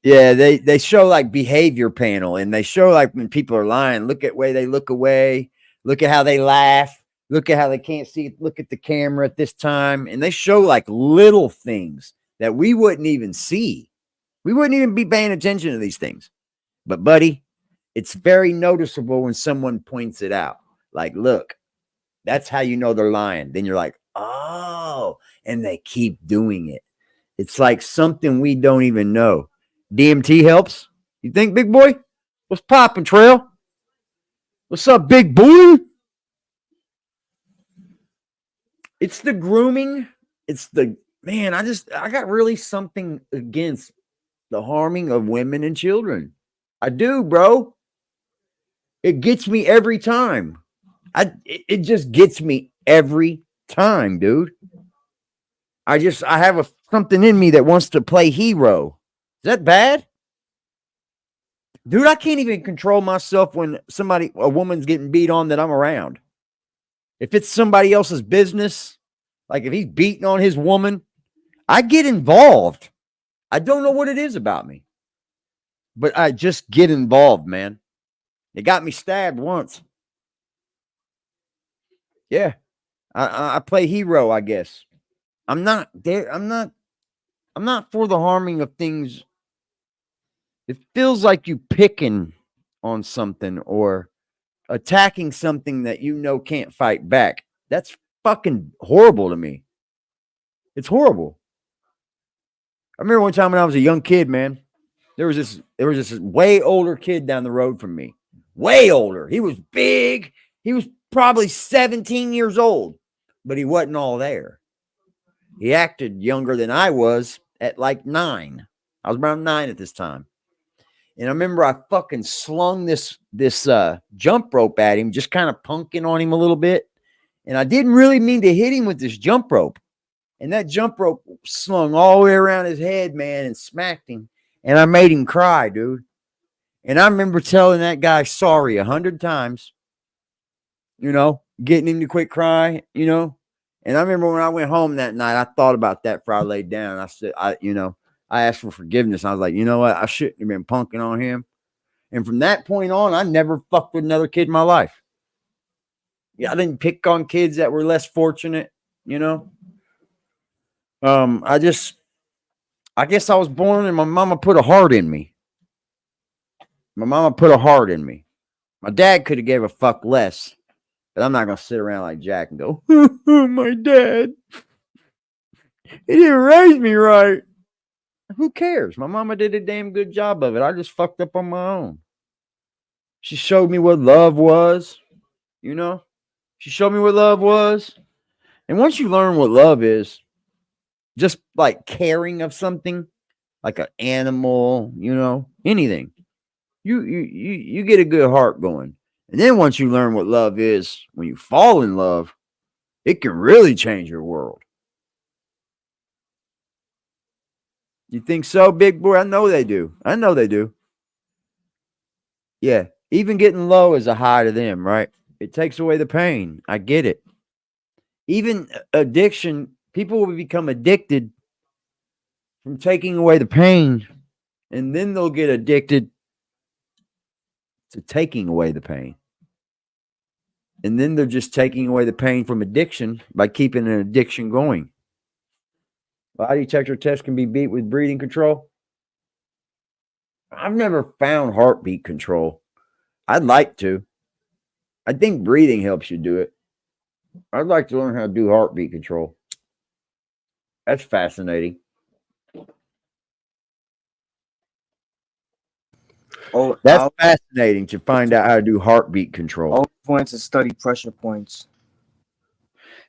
Yeah, they show like behavior panel, and they show like when people are lying. Look at way they look away. Look at how they laugh. Look at how they can't see. Look at the camera at this time, and they show like little things that we wouldn't even see. We wouldn't even be paying attention to these things. But buddy, it's very noticeable when someone points it out. Like, look, that's how you know they're lying. Then you're like, oh, and they keep doing it. It's like something we don't even know. DMT helps. You think, big boy? What's poppin', Trail? What's up, big boy? It's the grooming. It's the man. I got really something against the harming of women and children. I do, bro. It gets me every time. It just gets me every time, dude. I have something in me that wants to play hero. Is that bad? Dude, I can't even control myself when a woman's getting beat on that I'm around. If it's somebody else's business, like if he's beating on his woman, I get involved. I don't know what it is about me, but I just get involved, man. It got me stabbed once. Yeah. I play hero, I guess. I'm not there. I'm not for the harming of things. It feels like you picking on something or attacking something that can't fight back. That's fucking horrible to me. It's horrible. I remember one time when I was a young kid, man. There was this way older kid down the road from me. Way older. He was big. He was probably 17 years old, but he wasn't all there. He acted younger than I was at like 9. I was around 9 at this time. And I remember I fucking slung this jump rope at him, just kind of punking on him a little bit. And I didn't really mean to hit him with this jump rope. And that jump rope slung all the way around his head, man, and smacked him. And I made him cry, dude. And I remember telling that guy sorry 100 times, getting him to quit crying, And I remember when I went home that night, I thought about that before I laid down. I said, I asked for forgiveness. I was like, you know what? I shouldn't have been punking on him. And from that point on, I never fucked with another kid in my life. Yeah, I didn't pick on kids that were less fortunate, I guess I was born and my mama put a heart in me. My dad could have gave a fuck less, but I'm not going to sit around like Jack and go, my dad, he didn't raise me right. Who cares? My mama did a damn good job of it. I just fucked up on my own. She showed me what love was, you know? She showed me what love was. And once you learn what love is, just like caring of something, like an animal, you know, anything, you get a good heart going. And then once you learn what love is, when you fall in love, it can really change your world. You think so, big boy? I know they do. I know they do. Yeah. Even getting low is a high to them, right? It takes away the pain. I get it. Even addiction, people will become addicted from taking away the pain, and then they'll get addicted to taking away the pain. And then they're just taking away the pain from addiction by keeping an addiction going. Lie detector test can be beat with breathing control. I've never found heartbeat control. I'd like to. I think breathing helps you do it. I'd like to learn how to do heartbeat control. That's fascinating. Oh, That's fascinating to find out how to do heartbeat control. all points to study pressure points.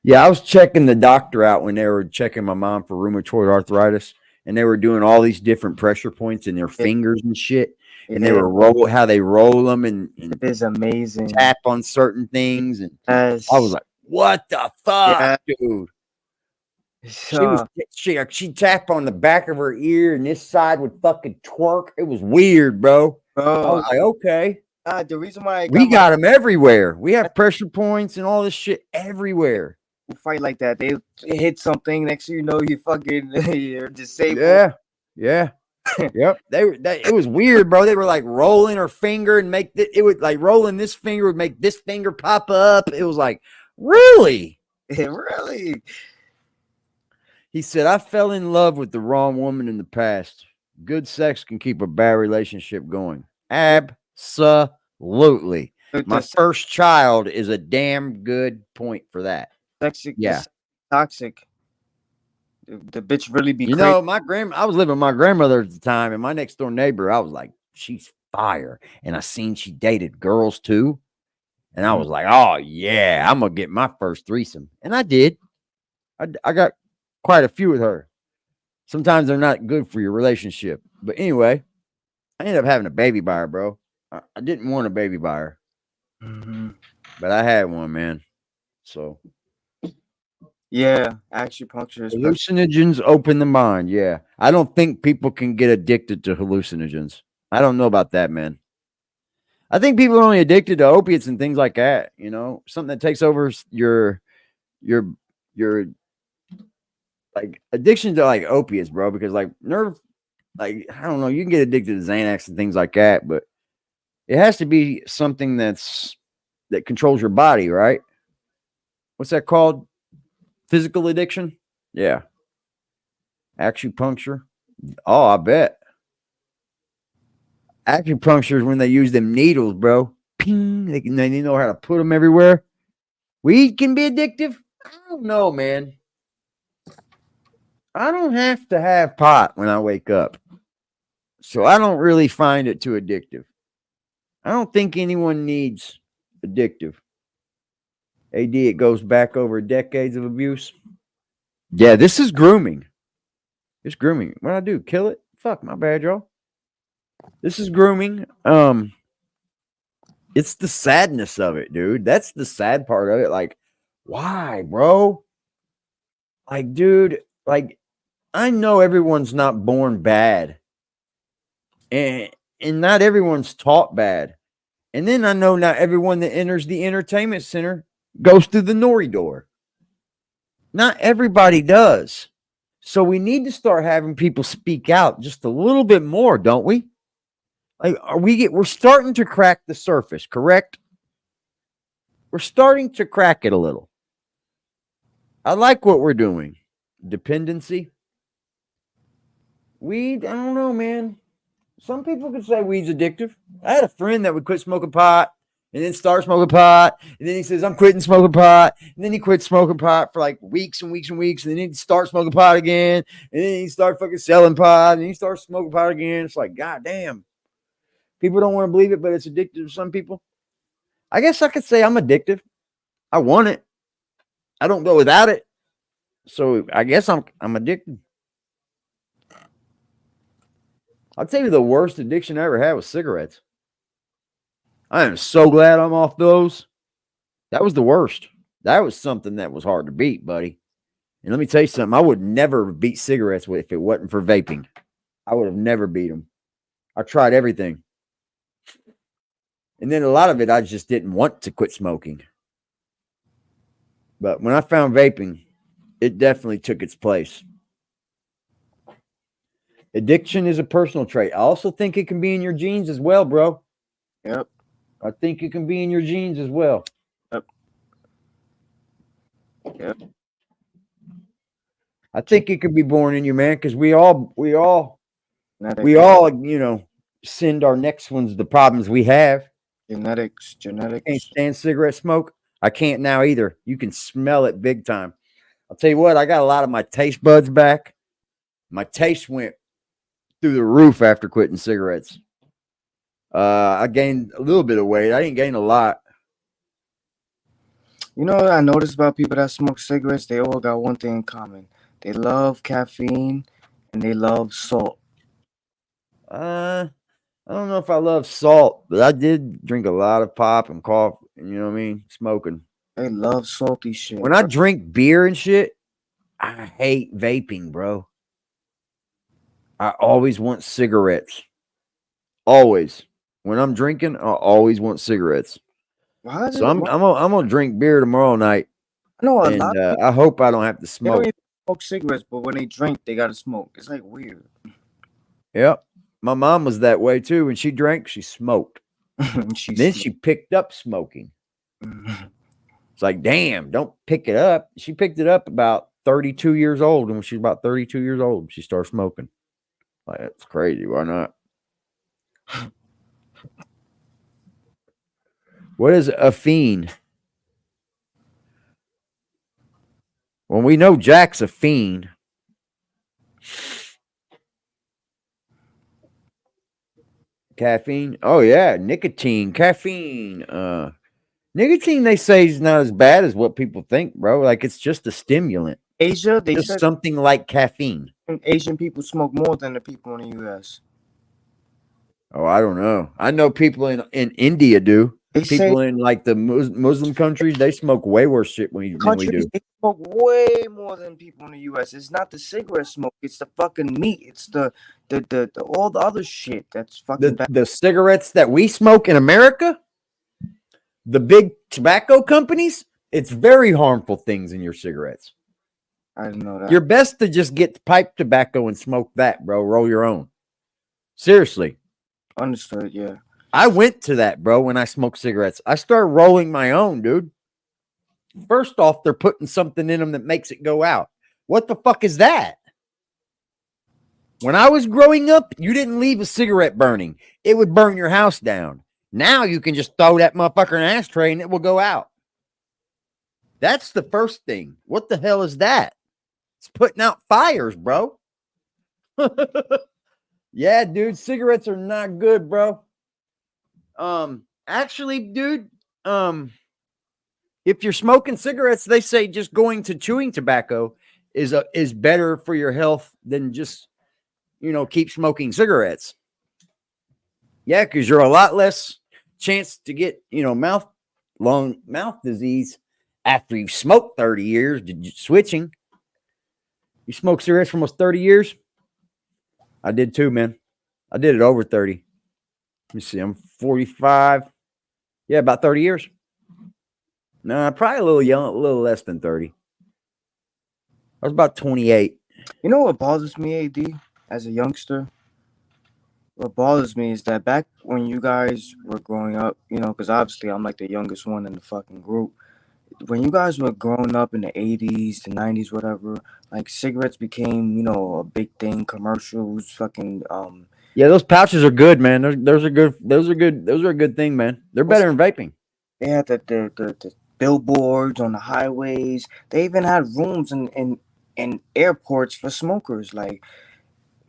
Yeah, I was checking the doctor out when they were checking my mom for rheumatoid arthritis, and they were doing all these different pressure points in their fingers and shit. And they were how they roll them and it is amazing. Tap on certain things. And Yes. I was like, what the fuck, dude? She tapped on the back of her ear, and this side would fucking twerk. It was weird, bro. I was like, okay. The reason why we got them everywhere. We have pressure points and all this shit everywhere. Fight like that. They hit something. Next thing you know, you fucking you're disabled. Yeah. Yep. It was weird, bro. They were like rolling her finger and it would like rolling this finger would make this finger pop up. It was like, really? Really? He said, I fell in love with the wrong woman in the past. Good sex can keep a bad relationship going. Absolutely. My first child is a damn good point for that. Toxic. The bitch really be crazy. Know, I was living with my grandmother at the time, and my next door neighbor, I was like, she's fire. And I seen she dated girls too. And I was like, oh yeah, I'm gonna get my first threesome. And I did. I got quite a few with her. Sometimes they're not good for your relationship. But anyway, I ended up having a baby by her, bro. I didn't want a baby by her. But I had one, man. So yeah, acupuncture. Hallucinogens open the mind. Yeah. I don't think people can get addicted to hallucinogens. I don't know about that, man. I think people are only addicted to opiates and things like that, you know, something that takes over your like addiction to like opiates, bro, because like I don't know, you can get addicted to Xanax and things like that, but it has to be something that controls your body, right? What's that called? Physical addiction? Yeah. Acupuncture? Oh, I bet. Acupuncture is when they use them needles, bro. Ping. They know how to put them everywhere. Weed can be addictive? I don't know, man. I don't have to have pot when I wake up. So I don't really find it too addictive. I don't think anyone needs addictive. AD, it goes back over decades of abuse. Yeah, this is grooming. It's grooming. What I do? Kill it? Fuck, my bad, y'all. This is grooming. It's the sadness of it, dude. That's the sad part of it. Like, why, bro? Like, dude, like, I know everyone's not born bad. And not everyone's taught bad. And then I know not everyone that enters the entertainment center goes through the nori door. Not everybody does. So we need to start having people speak out just a little bit more, don't we? Like, we're starting to crack the surface, correct? We're starting to crack it a little. I like what we're doing. Dependency. Weed, I don't know, man. Some people could say weed's addictive. I had a friend that would quit smoking pot and then start smoking pot. And then he says, I'm quitting smoking pot. And then he quit smoking pot for like weeks and weeks and weeks. And then he'd start smoking pot again. And then he start fucking selling pot. And he starts smoking pot again. It's like, God damn. People don't want to believe it, but it's addictive to some people. I guess I could say I'm addictive. I want it. I don't go without it. So I guess I'm addicted. I'll tell you the worst addiction I ever had was cigarettes. I am so glad I'm off those. That was the worst. That was something that was hard to beat, buddy. And let me tell you something. I would never beat cigarettes if it wasn't for vaping. I would have never beat them. I tried everything. And then a lot of it, I just didn't want to quit smoking. But when I found vaping, it definitely took its place. Addiction is a personal trait. I also think it can be in your genes as well, bro. Yep. I think it can be in your genes as well. Yep. I think it could be born in you, man, because we all, Genetics. send our next ones the problems we have. Genetics. Can't stand cigarette smoke. I can't now either. You can smell it big time. I'll tell you what, I got a lot of my taste buds back. My taste went through the roof after quitting cigarettes. I gained a little bit of weight. I didn't gain a lot. You know what I noticed about people that smoke cigarettes? They all got one thing in common. They love caffeine and they love salt. I don't know if I love salt, but I did drink a lot of pop and coffee, you know what I mean? Smoking. They love salty shit. When I drink beer and shit, I hate vaping, bro. I always want cigarettes. Always. When I'm drinking, I always want cigarettes. So I'm gonna drink beer tomorrow night. I know a And lot of people, I hope I don't have to they don't smoke. even smoke cigarettes, but when they drink, they gotta smoke. It's like weird. Yep. My mom was that way too. When she drank, she smoked. Then she picked up smoking. It's like, damn, don't pick it up. She picked it up about 32 years old. And when she was about 32 years old, she started smoking. Like, that's crazy. Why not? What is a fiend? Well, we know Jack's a fiend. Caffeine. Oh, yeah. Nicotine. Caffeine. Nicotine, they say, is not as bad as what people think, bro. Like, it's just a stimulant. Asia, they Just said something like caffeine. Asian people smoke more than the people in the U.S. Oh, I don't know. I know people in India do. They say People in like the Muslim countries, they smoke way worse shit than we countries do. they smoke way more than people in the U.S. It's not the cigarette smoke. It's the fucking meat. It's the all the other shit that's fucking bad. The cigarettes that we smoke in America, the big tobacco companies, it's very harmful things in your cigarettes. I didn't know that. You're best to just get pipe tobacco and smoke that, bro. Roll your own. Seriously. Understood, yeah. I went to that, bro, when I smoked cigarettes. I started rolling my own, dude. First off, they're putting something in them that makes it go out. What the fuck is that? When I was growing up, you didn't leave a cigarette burning. It would burn your house down. Now you can just throw that motherfucker in an ashtray and it will go out. That's the first thing. What the hell is that? It's putting out fires, bro. Yeah, dude, cigarettes are not good, bro. Actually, dude, if you're smoking cigarettes, they say just going to chewing tobacco is better for your health than just, keep smoking cigarettes. Yeah, because you're a lot less chance to get, mouth disease after you've smoked 30 years switching. You smoked cigarettes for almost 30 years? I did too, man. I did it over 30. Let me see. I'm 45. Yeah, about 30 years. No, probably a little young, a little less than 30. I was about 28. You know what bothers me, AD, as a youngster? What bothers me is that back when you guys were growing up, because obviously I'm like the youngest one in the fucking group. When you guys were growing up in the 80s, the 90s, whatever, like cigarettes became, a big thing, commercials, fucking Yeah, those pouches are good, man. Those are good. Those are a good thing, man. They're better than vaping. They had the billboards on the highways. They even had rooms in airports for smokers. Like,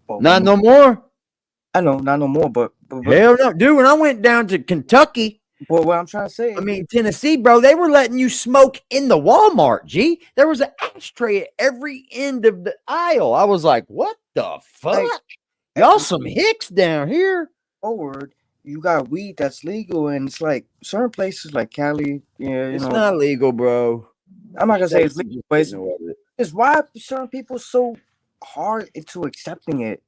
Not no more. I know, not no more. But But Hell no, dude. When I went down to Kentucky, what I'm trying to say, I mean Tennessee, bro, they were letting you smoke in the Walmart. G, there was an ashtray at every end of the aisle. I was like, what the fuck? like, Y'all some hicks down here. forward, you got weed that's legal, and it's like certain places like Cali, yeah, It's not legal, bro. I'm not gonna say it's States are legal, just but getting away with it. it's why are certain people so hard into accepting it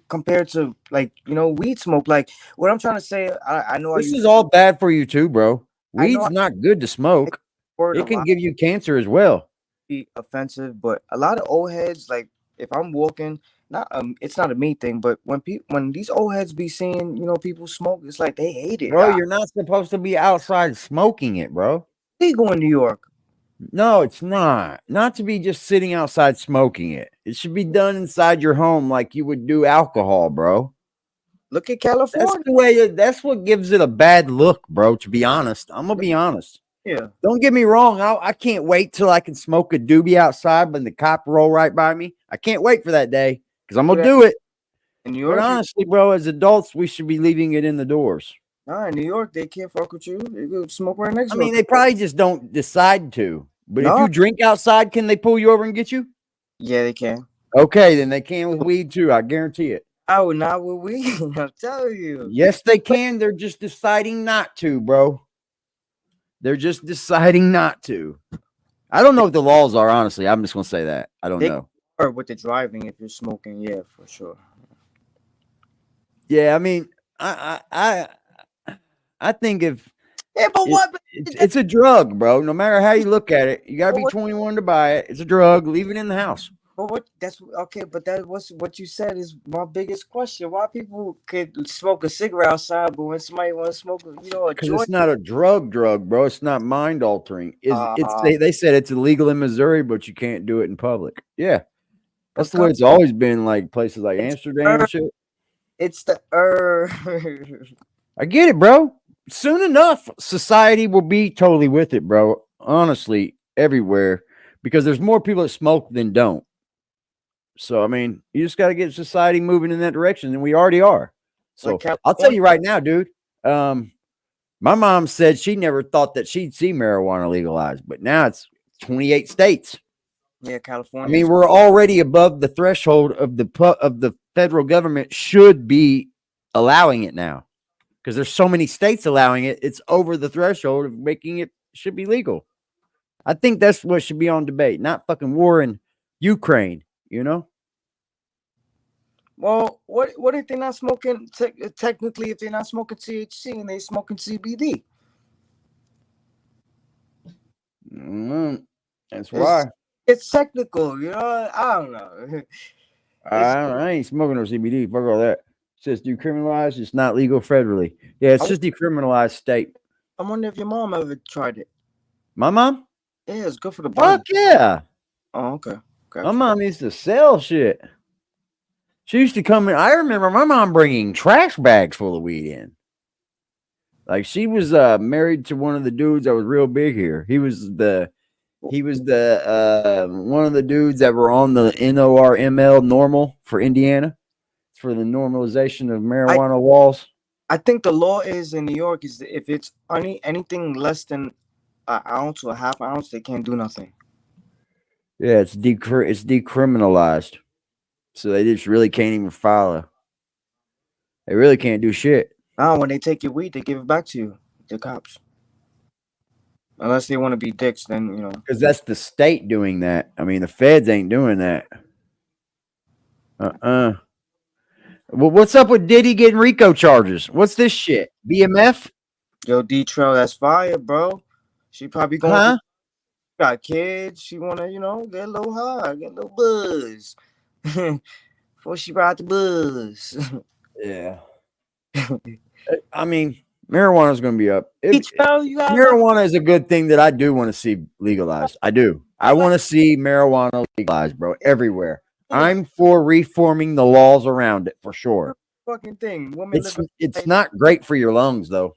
compared to like weed smoke. Like what I'm trying to say, I know This is all bad for you too, bro. I know Weed's not good to smoke. word a It can lot give you cancer as well. be offensive, but a lot of old heads, like if I'm walking, not it's not a me thing, but when these old heads be seeing people smoke, it's like they hate it. Bro, you're not supposed to be outside smoking it, bro. Legal in New York. No, it's not. Not to be just sitting outside smoking it. It should be done inside your home like you would do alcohol, bro. Look at That's California. the way that's what gives it a bad look, bro, to be honest. I'm gonna be honest. Yeah. Don't get me wrong. I can't wait till I can smoke a doobie outside when the cop roll right by me. I can't wait for that day because I'm gonna do it. In New But York, honestly, bro, as adults, we should be leaving it in the doors. nah, in New York, they can't fuck with you. They go smoke right next I to mean, they probably just don't decide to. But if No. you drink outside, can they pull you over and get you? Yeah, they can. Okay, then they can with weed too. I guarantee it. I would not with weed. I'm telling you. Yes, they can. They're just deciding not to, bro. They're just deciding not to. I don't know what the laws are, honestly. I'm just gonna say that. I don't know. Or with the driving, if you're smoking, yeah, for sure. Yeah, I mean, I think if Yeah, but what? it's a drug, bro. No matter how you look at it, you gotta But be what- 21 to buy it. It's a drug. Leave it in the house. But what? That's okay. But that was what you said is my biggest question. Why people could smoke a cigarette outside, but when somebody want to smoke, a Because joint? it's not a drug, bro. It's not mind altering. It's Uh-huh. they said it's illegal in Missouri, but you can't do it in public. Yeah, that's the way Because it's always been. Like places like It's Amsterdam and shit. it's the I get it, bro. Soon enough, society will be totally with it, bro. Honestly, everywhere, because there's more people that smoke than don't. So I mean, you just got to get society moving in that direction, and we already are. So Like I'll tell you right now, dude. My mom said she never thought that she'd see marijuana legalized, but now it's 28 states. yeah, I California. mean, we're already above the threshold of the federal government should be allowing it now, because there's so many states allowing it. It's over the threshold of making it should be legal. I think that's what should be on debate, not fucking war in Ukraine. You know. Well, what if they're not smoking? Technically, if they're not smoking THC and they smoking CBD, That's why. it's technical. I don't know. I ain't smoking no CBD. Fuck all that. It says decriminalized. It's not legal federally. Yeah, it's just decriminalized state. I wonder if your mom ever tried it. My mom? Yeah, it's good for the body. Fuck yeah. Oh, okay. My mom used to sell shit. She used to come in. I remember my mom bringing trash bags full of weed in. Like she was married to one of the dudes that was real big here. He was the one of the dudes that were on the NORML normal for Indiana. It's for the normalization of marijuana laws. I think the law is in New York is if it's anything less than an ounce or a half ounce, they can't do nothing. Yeah, it's decriminalized. So they just really can't even follow. They really can't do shit. Now, when they take your weed, they give it back to you, the cops. Unless they want to be dicks, then Because that's the state doing that. I mean, the feds ain't doing that. Well, what's up with Diddy getting RICO charges? What's this shit? BMF? Yo, D-Trail, that's fire, bro. She probably going got kids. She wanna, get a little high, get a little buzz. Before she ride the buzz. Yeah. I mean, marijuana is going to be up. Marijuana is a good thing that I do want to see legalized. I do. I want to see marijuana legalized, bro, everywhere. I'm for reforming the laws around it for sure. Fucking thing. It's not great for your lungs, though.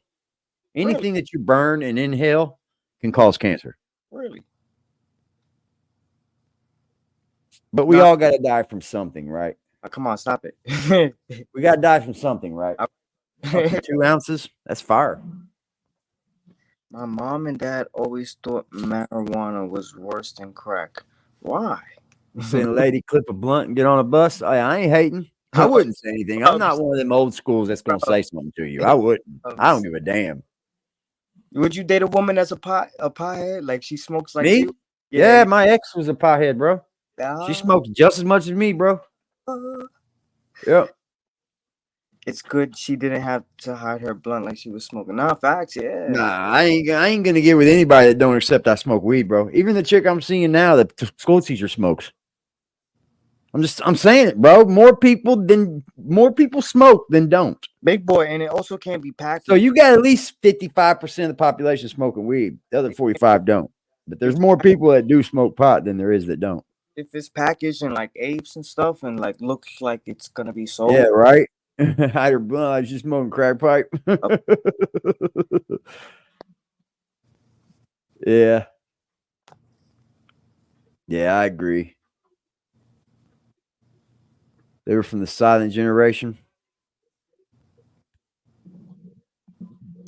Anything that you burn and inhale can cause cancer. Really? But we all got to die from something, right? Come on, stop it. We got to die from something, right? Up to 2 ounces. That's fire. My mom and dad always thought marijuana was worse than crack. Why? You seen a lady clip a blunt and get on a bus? I ain't hating. I wouldn't say anything. I'm not one of them old schools that's gonna say something to you. I wouldn't. I don't give a damn. Would you date a woman that's a pothead? Like she smokes like Me? you? Yeah, my ex was a pothead, bro. She Ah, smoked just as much as me, bro. Yep. it's good she didn't have to hide her blunt like she was smoking. Nah, facts, yeah. Nah, I ain't gonna get with anybody that don't accept I smoke weed, bro. Even the chick I'm seeing now, the school teacher smokes. I'm saying it, bro. More people smoke than don't. Big boy, and it also can't be packaged. So you got at least 55% of the population smoking weed. The other 45 don't. But there's more people that do smoke pot than there is that don't. If it's packaged in like apes and stuff and like looks like it's gonna be sold. Yeah, right. Hide her blunt. I was just smoking crack pipe. Yeah. Yeah, I agree. They were from the silent generation.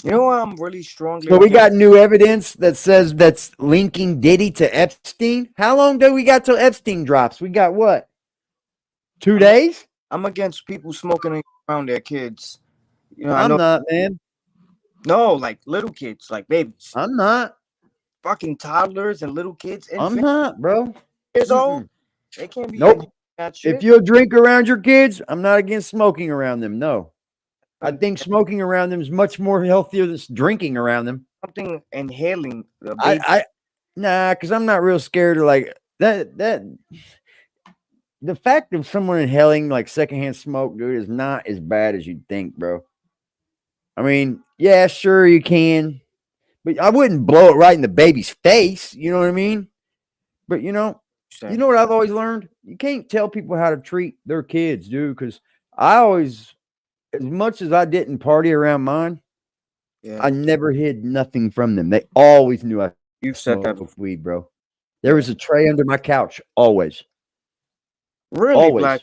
You know what I'm really strongly. So we got new evidence that says that's linking Diddy to Epstein. How long do we got till Epstein drops? We got what? 2 days? I'm against people smoking around their kids. You know, I'm not, man. No, like little kids, like babies. I'm not. Fucking toddlers and little kids. I'm not, bro. Years old. They can't be. Nope. That shit. If you'll drink around your kids, I'm not against smoking around them. No. I think smoking around them is much more healthier than drinking around them. Something inhaling. Nah, because I'm not real scared of like that. The fact of someone inhaling like secondhand smoke, dude, is not as bad as you'd think, bro. I mean, yeah, sure you can, but I wouldn't blow it right in the baby's face. You know what I mean? But you know what I've always learned? You can't tell people how to treat their kids, dude. Because I always, as much as I didn't party around mine, I never hid nothing from them. They always knew I smoked weed, bro. There was a tray under my couch, always. Really, always. Black?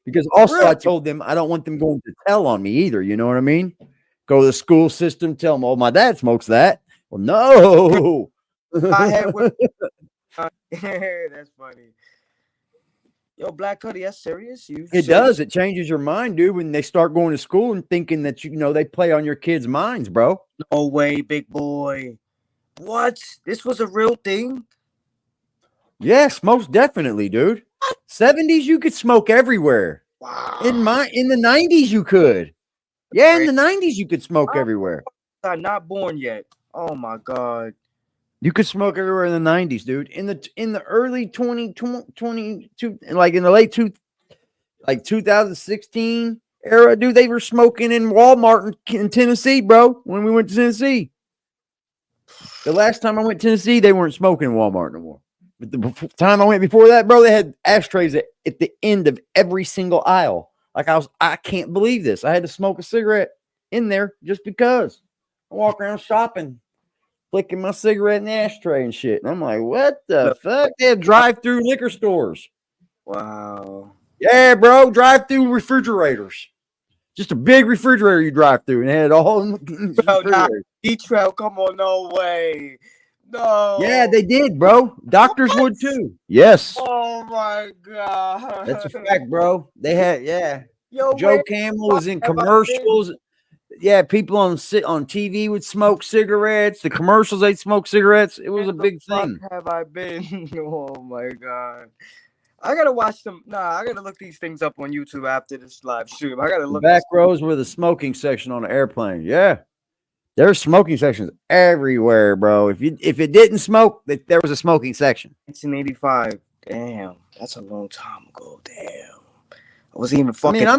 Because also I told them I don't want them going to tell on me either. You know what I mean? Go to the school system, tell them, oh, my dad smokes that. Well, no. I had with that's funny. Yo, Black Cuddy, that's serious? It does. It changes your mind, dude, when they start going to school and thinking that, you know, they play on your kids' minds, bro. No way, big boy. What? This was a real thing? Yes, most definitely, dude. 70s, you could smoke everywhere. Wow. In the 90s, you could. Yeah, in the 90s, you could smoke everywhere. I'm not born yet. Oh my God. You could smoke everywhere in the 90s, dude. In the early 2022, like in the late 2016 era, dude, they were smoking in Walmart in Tennessee, bro, when we went to Tennessee. The last time I went to Tennessee, they weren't smoking in Walmart no more. But the time I went before that, bro, they had ashtrays at the end of every single aisle. Like I can't believe this. I had to smoke a cigarette in there just because. I walk around shopping, flicking my cigarette in the ashtray and shit. And I'm like, what the fuck? They have drive-through liquor stores. Wow. Yeah, bro, drive-through refrigerators. Just a big refrigerator you drive through and had all in the refrigerator. D-Trail, come on, no way. No. Yeah, they did, bro. Doctors would too. Yes. Oh my God. That's a fact, bro. They had, yeah. Yo, Joe Camel was in commercials. Yeah, people on TV would smoke cigarettes. The commercials, they'd smoke cigarettes. It was a big thing. Have I been? Oh my God. I gotta watch them. Nah, I gotta look these things up on YouTube after this live stream. I gotta look. Back rows were the smoking section on the airplane. Yeah. There's smoking sections everywhere, bro. If it didn't smoke, there was a smoking section. 1985. Damn, that's a long time ago. Damn, I wasn't even fucking. I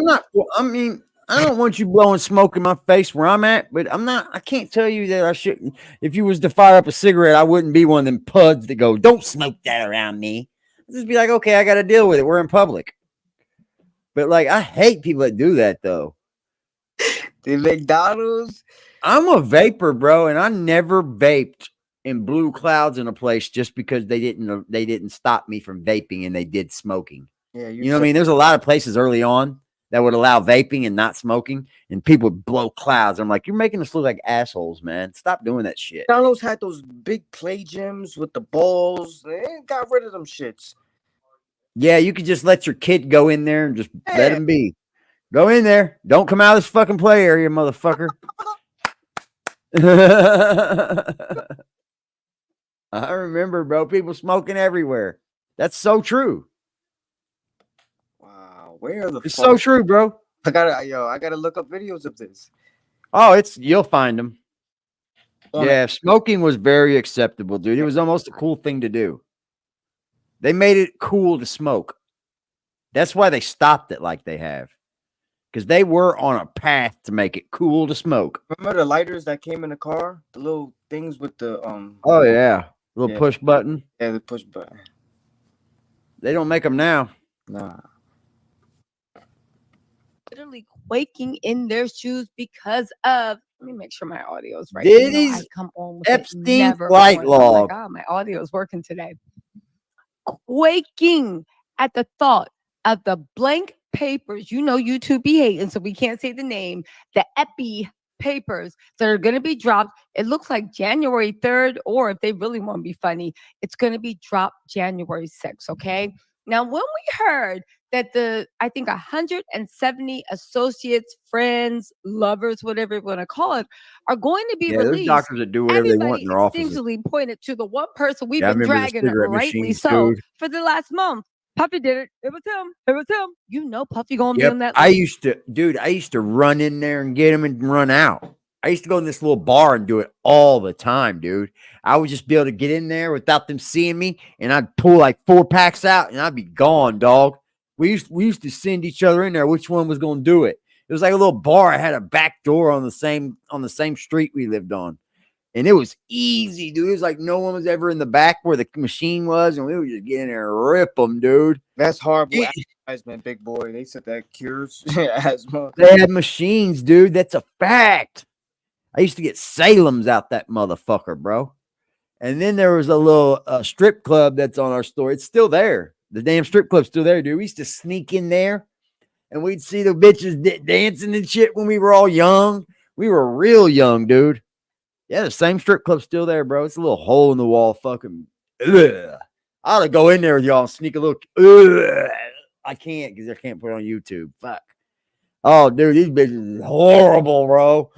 don't want you blowing smoke in my face where I'm at, but I can't tell you that I shouldn't. If you was to fire up a cigarette, I wouldn't be one of them puds that go, don't smoke that around me. I'd just be like, okay, I got to deal with it. We're in public. But like, I hate people that do that though. The McDonald's. I'm a vapor, bro, and I never vaped in blue clouds in a place just because they didn't stop me from vaping and they did smoking. Yeah, you know what I mean? There's a lot of places early on that would allow vaping and not smoking, and people would blow clouds. I'm like, you're making us look like assholes, man. Stop doing that shit. McDonald's had those big play gyms with the balls. They got rid of them shits. Yeah, you could just let your kid go in there and just let Yeah. him be. Go in there. Don't come out of this fucking play area, motherfucker. I remember, bro, people smoking everywhere. That's so true. Wow, where the It's fuck? so true, bro. I gotta look up videos of this. Oh, you'll find them. On Yeah, smoking was very acceptable, dude. It was almost a cool thing to do. They made it cool to smoke. That's why they stopped it like they have. Because they were on a path to make it cool to smoke. Remember the lighters that came in the car? The little things with the Oh yeah, little Yeah. push button. yeah, the push button. They don't make them now. Nah. Literally quaking in their shoes because of. Let me make sure my audio is right. You know, I Diddy's come on with it Epstein never flight on. Oh my log. God, my audio is working today. Quaking at the thought of the blank papers. You know, YouTube be hating, so we can't say the name. The Epi papers that are going to be dropped. It looks like January 3rd, or if they really want to be funny, it's going to be dropped January 6th. Okay. Now, when we heard that I think 170 associates, friends, lovers, whatever you want to call it, are going to be Yeah, there's released, doctors that do whatever they want everybody in their offices. instinctively pointed to the one person we've Yeah, I been remember the dragging, cigarette rightly machines, so, dude. for the last month. Puffy did it. It was him. It was him. You know Puffy gonna be Yep. on that I list. used to run in there and get him and run out. I used to go in this little bar and do it all the time, dude. I would just be able to get in there without them seeing me, and I'd pull like 4 packs out, and I'd be gone, dog. We used to send each other in there which one was going to do it. It was like a little bar. I had a back door on the same street we lived on, and it was easy, dude. It was like no one was ever in the back where the machine was, and we would just get in there and rip them, dude. That's horrible Yeah. advertisement, big boy. They said that cures asthma. They had machines, dude. That's a fact. I used to get Salem's out that motherfucker, bro. And then there was a little strip club that's on our store. It's still there. The damn strip club's still there, dude. We used to sneak in there, and we'd see the bitches dancing and shit when we were all young. We were real young, dude. Yeah, the same strip club's still there, bro. It's a little hole in the wall. Fucking. Ugh. I ought to go in there with y'all and sneak a little. Ugh. I can't because I can't put it on YouTube. Fuck. Oh, dude, these bitches is horrible, bro.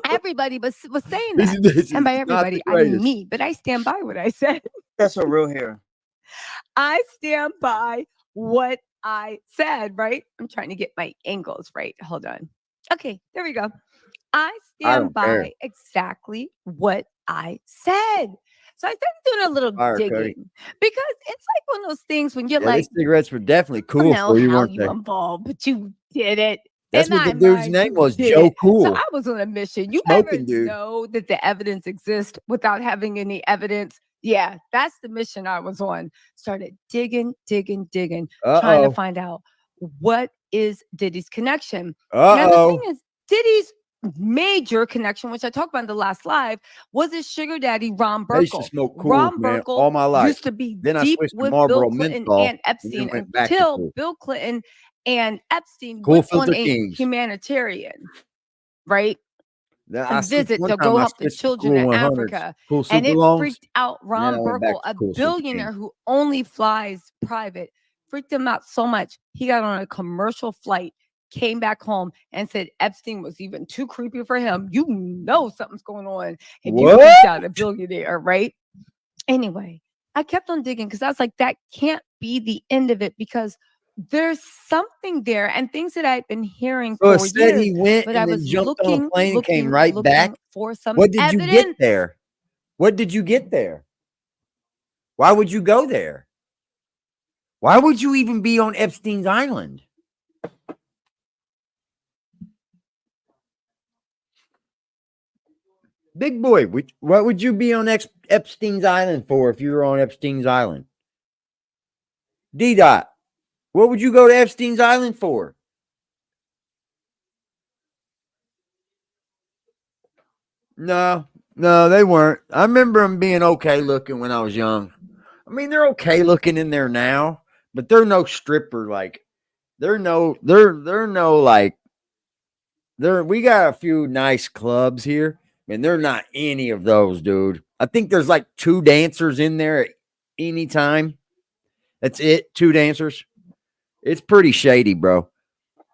Everybody was saying This that. is And by not the everybody, I mean greatest. me, but I stand by what I said. That's her real hair. I stand by what I said, right? I'm trying to get my angles right. Hold on. Okay, there we go. I stand don't care. by exactly what I said. So I started doing a little Fire, Cody. digging because it's like one of those things when you're Yeah, like, these cigarettes were definitely I don't cool know for you, how weren't you they? involved, but you did it. That's In what the my dude's mind, name you was, did Joe it. Cool. So I was on a mission. You Smoking ever dude. know that the evidence exists without having any evidence? Yeah, that's the mission I was on. Started digging, trying to Uh-oh. find out what is Diddy's connection. Now, the Uh-oh. thing is, Diddy's major connection, which I talked about in the last live, was his sugar daddy, Ron I used to Burkle. smoke cools, Ron man, Burkle all my life. used to be Then I deep switched to with Marlboro Bill Clinton menthol, and Epstein went back to until cool. Bill Clinton and Epstein Cool went on Filter a Kings. humanitarian, right? Then A I switched visit one to time. go I help the switched to children Cool in 100s, Africa. Cool And Super it Longs. freaked out And then Ron I went back Burkle, to a Cool Super billionaire Kings. who only flies private. Freaked him out so much. He got on a commercial flight, came back home, and said Epstein was even too creepy for him. You know something's going on if you freaked out a billionaire, right? Anyway, I kept on digging because I was like, that can't be the end of it because there's something there and things that I've been hearing So it for said years. he went But and I then was jumped on a looking, plane and came looking, right back. looking for some What did you get evidence. there? What did you get there? Why would you go there? Why would you even be on Epstein's Island? Big boy, what would you be on Epstein's Island for if you were on Epstein's Island? D-Dot, what would you go to Epstein's Island for? No, they weren't. I remember them being okay looking when I was young. I mean, they're okay looking in there now, but they're no stripper like they're no like we got a few nice clubs here, and they're not any of those, dude. I think there's like 2 dancers in there at any time. That's it, 2 dancers. It's pretty shady, bro.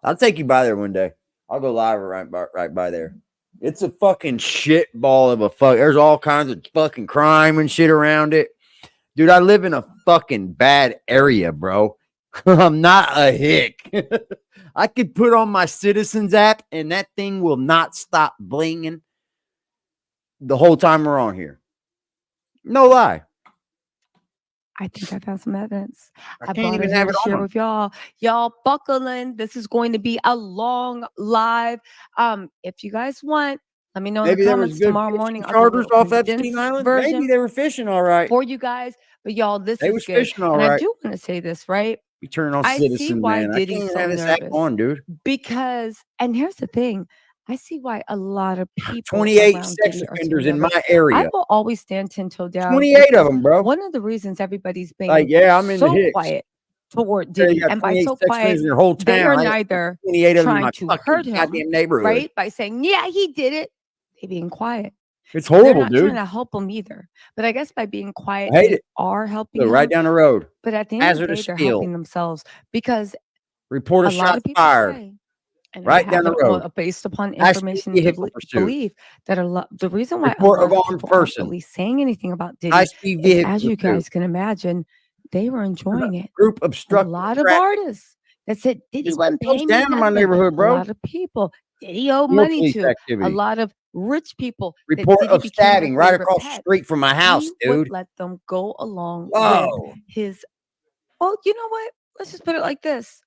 I'll take you by there one day. I'll go live right by there. It's a fucking shit ball of a fuck. There's all kinds of fucking crime and shit around it. Dude, I live in a fucking bad area, bro. I'm not a hick. I could put on my Citizens app and that thing will not stop blinging the whole time we're on here. No lie. I think I found some evidence. I I can't brought even it here have to it share on. with y'all. Y'all buckle in. This is going to be a long live. If you guys want, let me know in Maybe the there was comments good tomorrow fishing morning. I'll do a charters little off Epstein condensed Island. Maybe version they were fishing all right. for you guys. But y'all, this They is was good. fishing all And I right. do want to say this, right? You turn on I see Citizen, why man. I Diddy's can't so have this app nervous. on, dude. Because, and here's the thing, I see why a lot of people 28 around sex Diddy are so offenders in nervous. my I area. will always stand 10 toe down. 28 of because them, bro. one of the reasons everybody's being Like, yeah, I'm in the so Hicks. quiet toward You Diddy, got and by 28 so sex quiet, offenders in your whole they town. are I got neither 28 of them in trying my to fucking hurt him, goddamn neighborhood. right? By saying, yeah, he did it. They being quiet. It's They're horrible, not dude. trying to help him either. But I guess by being quiet, I hate they it. are helping Look, right him. down the road. But at the end of the day, Hazardous they're steel. helping themselves because Reporter a lot shot of people fired. say, and Right I down have the it road. based upon High-speed information and vehicle pursuit. belief that the reason why Report a of lot of armed people aren't person. really saying anything about Diddy High-speed is, vehicle as you pursuit. guys can imagine, they were enjoying it. Group A obstructing lot of traffic. artists that said Diddy It's wasn't close paying me down in my nothing. neighborhood, A bro. lot of people Diddy owed More money police to. A activity. lot of rich people that Report Diddy of became their stabbing right favorite across the pet. street from my house, He would dude. let them go along with Whoa. his. Well, you know what? Let's just put it like this: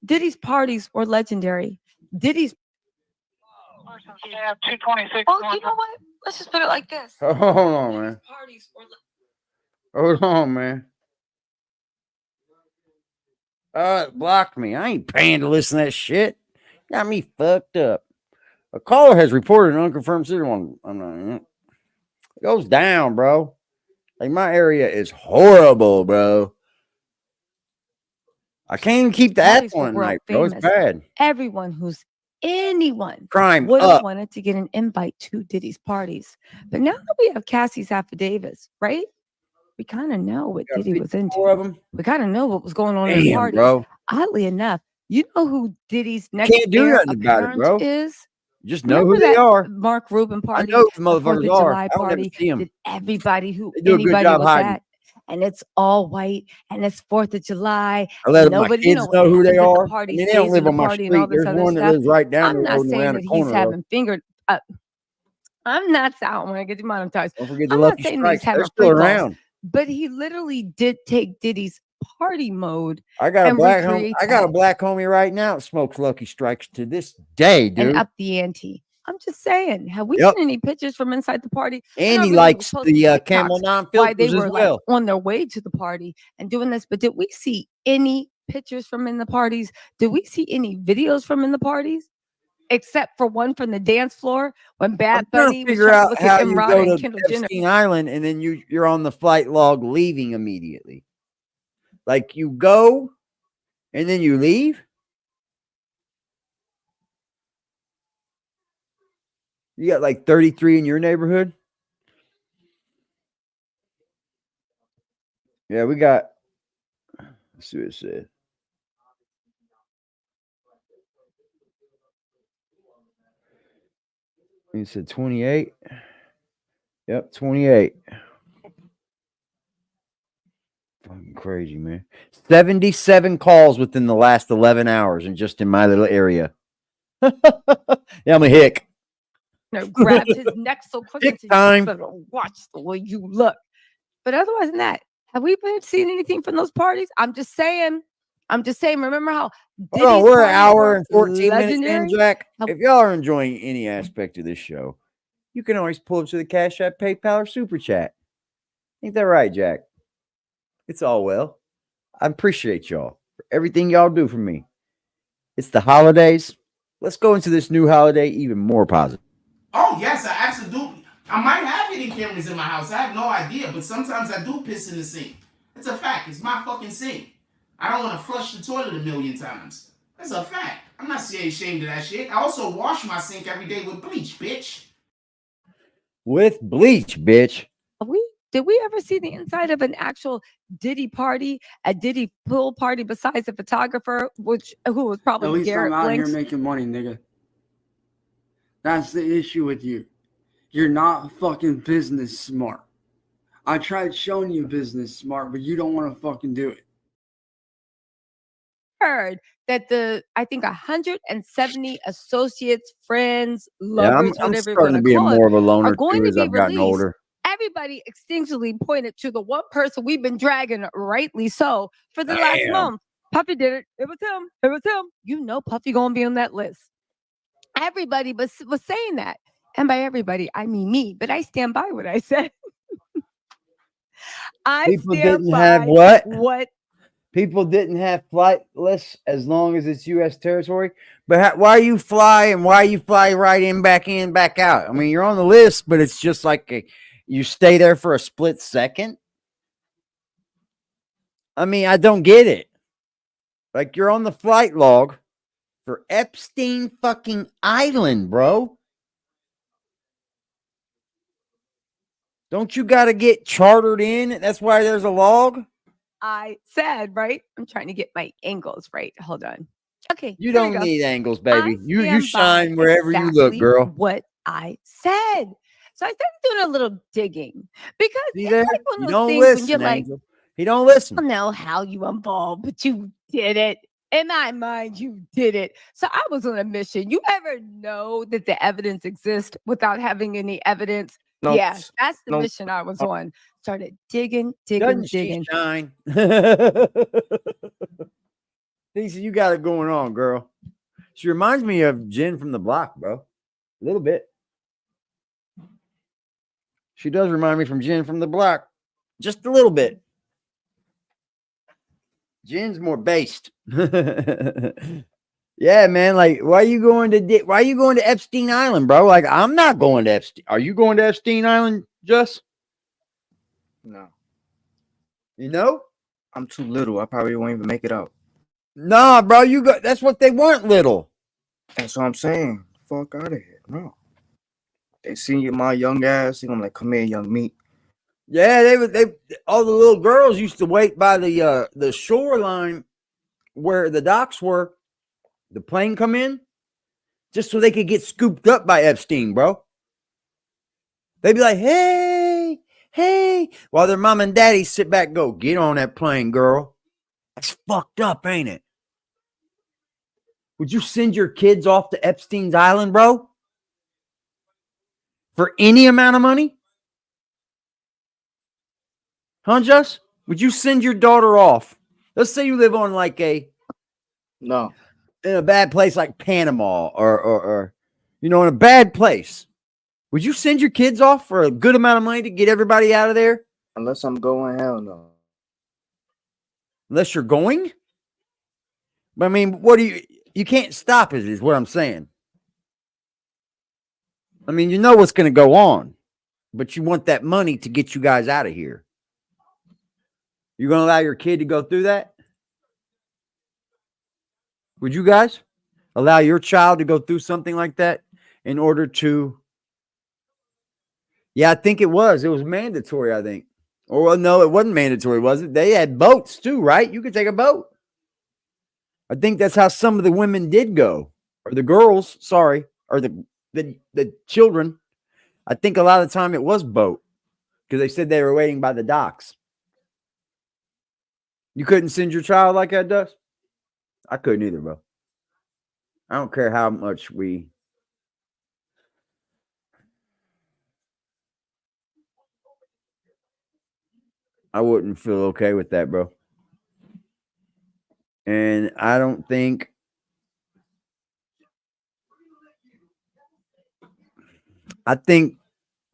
Diddy's parties were legendary. Diddy's. Well, you know what? Let's just put it like this: Hold on, man. Diddy's parties were. Hold on, man. It blocked me. I ain't paying to listen to that shit. Got me fucked up. A caller has reported an unconfirmed citizen. I'm not. It goes down, bro. Like my area is horrible, bro. I can't even keep the app Parties were on at world night, bro. It's famous. bad. Everyone who's anyone Crime would have up. wanted to get an invite to Diddy's parties. But now that we have Cassie's affidavits, right? We kind of know what Got Diddy was 54 of into. them. We kind of know what was going on in the Damn, parties. bro. Oddly enough, you know who Diddy's next Can't do heir nothing about it, apparent bro. is? Just know who Remember they that are. Mark Rubin I party, know who the the 4th motherfuckers of are. July I don't ever party see them. that everybody who They do a good anybody job was hiding. at, and it's all white, and it's 4th of July. I let my Nobody, you kids know what know who they happens at the are. I party mean, they don't stays live in the on my party and all street. this There's other one that stuff. lives right down the I'm not road and saying around that the he's corner. Though. having fingered. I'm not saying when I get demonetized. Don't forget the I'm not Lucky saying that he's Strikes. They're having still free calls, around. but he literally did take Diddy's party mode I got a and black homie. recreate I got a that black homie right now that smokes Lucky Strikes to this day, and dude. up the ante. I'm just saying, have we Yep. seen any pictures from inside the party? I And know he everybody was likes posting the Camel TikToks 9 why they filters were as well. like on their way to the party and doing this, but did we see any pictures from in the parties? Did we see any videos from in the parties? Except for one from the dance floor when I'm Bad trying to Bunny was figure trying to out look how at you Imrata go and to Kendall Jenner. Epstein Island and then you're on the flight log leaving immediately. Like you go and then you leave. You got like 33 in your neighborhood. Yeah, we got. Let's see what it said. It said 28. Yep, 28. Fucking crazy, man. 77 calls within the last 11 hours and just in my little area. Yeah, I'm a hick. Grabbed his neck so quick Hick and said, time. "You better watch the way you look." But otherwise than that, have we been seeing anything from those parties? I'm just saying. Remember how Hold on, Diddy's we're an parties hour were and 14 minutes in, legendary? Jack. Have- If y'all are enjoying any aspect of this show, you can always pull up to the Cash App, PayPal, or Super Chat. Ain't that right, Jack? It's all well. I appreciate y'all for everything y'all do for me. It's the holidays. Let's go into this new holiday even more positive. Oh, yes, I absolutely. I might have hidden cameras in my house. I have no idea, but sometimes I do piss in the sink. It's a fact. It's my fucking sink. I don't want to flush the toilet a million times. That's a fact. I'm not ashamed of that shit. I also wash my sink every day with bleach, bitch. With bleach, bitch. Did we ever see the inside of an actual Diddy party, a Diddy pool party besides the photographer, who was At probably least Garrett I'm out here Blinks? making money, nigga. That's the issue with you. You're not fucking business smart. I tried showing you business smart, but you don't want to fucking do it. Heard that I think 170 associates, friends, Yeah, lovers, I'm whatever you're starting gonna to be call it, more of a are loner going too to as be I've gotten released. older. Everybody instinctively pointed to the one person we've been dragging, rightly so, for the last Damn. month. Puffy did it. It was him. It was him. You know Puffy gonna be on that list. Everybody was saying that. And by everybody, I mean me. But I stand by what I said. People didn't have what? People didn't have flight lists as long as it's U.S. territory. But why you fly and why you fly right in, back out? I mean, you're on the list, but it's just like you stay there for a split second. I mean, I don't get it. Like, you're on the flight log for Epstein fucking Island, bro. Don't you got to get chartered in? That's why there's a log. I said, right? I'm trying to get my angles right. Hold on. Okay. You here we don't go. need angles, baby. You stand shine by wherever you look, exactly girl. What I said. So I started doing a little digging because See it's there? like one You of those don't things when listen, you're like, Angel. He don't listen. I don't know how you involved, but you did it. In my mind, you did it. So I was on a mission. You ever know that the evidence exists without having any evidence? No, Yeah, that's the no. mission I was on. Started digging. Doesn't she shine? Lisa, you got it going on, girl. She reminds me of Jen from the block, bro. A little bit. She does remind me from Jen from the block. Just a little bit. Jen's more based. Yeah, man. Like, why are you going to Epstein Island, bro? Like, I'm not going to Epstein. Are you going to Epstein Island, Just? No, You know? I'm too little. I probably won't even make it out. Nah, bro. That's what they weren't little. That's what I'm saying. Fuck out of here. No. They see my young ass, they're gonna like, come here, young meat. Yeah, they all the little girls used to wait by the shoreline where the docks were. The plane come in just so they could get scooped up by Epstein, bro. They'd be like, hey, while their mom and daddy sit back and go, get on that plane, girl. That's fucked up, ain't it? Would you send your kids off to Epstein's Island, bro? For any amount of money? Huh, Just? Would you send your daughter off? Let's say you live on like No. in a bad place like Panama or in a bad place. Would you send your kids off for a good amount of money to get everybody out of there? Unless I'm going, hell no. Unless you're going? But I mean, you can't stop it, is what I'm saying. I mean, you know what's going to go on, but you want that money to get you guys out of here. You're going to allow your kid to go through that? Would you guys allow your child to go through something like that in order to? Yeah, I think it was. It was mandatory, I think. Or no, it wasn't mandatory, was it? They had boats too, right? You could take a boat. I think that's how some of the women did go, or the girls, sorry, or the children. I think a lot of the time it was boat because they said they were waiting by the docks. You couldn't send your child like that, Dust? I couldn't either, bro. I don't care how much I wouldn't feel okay with that, bro. And I don't think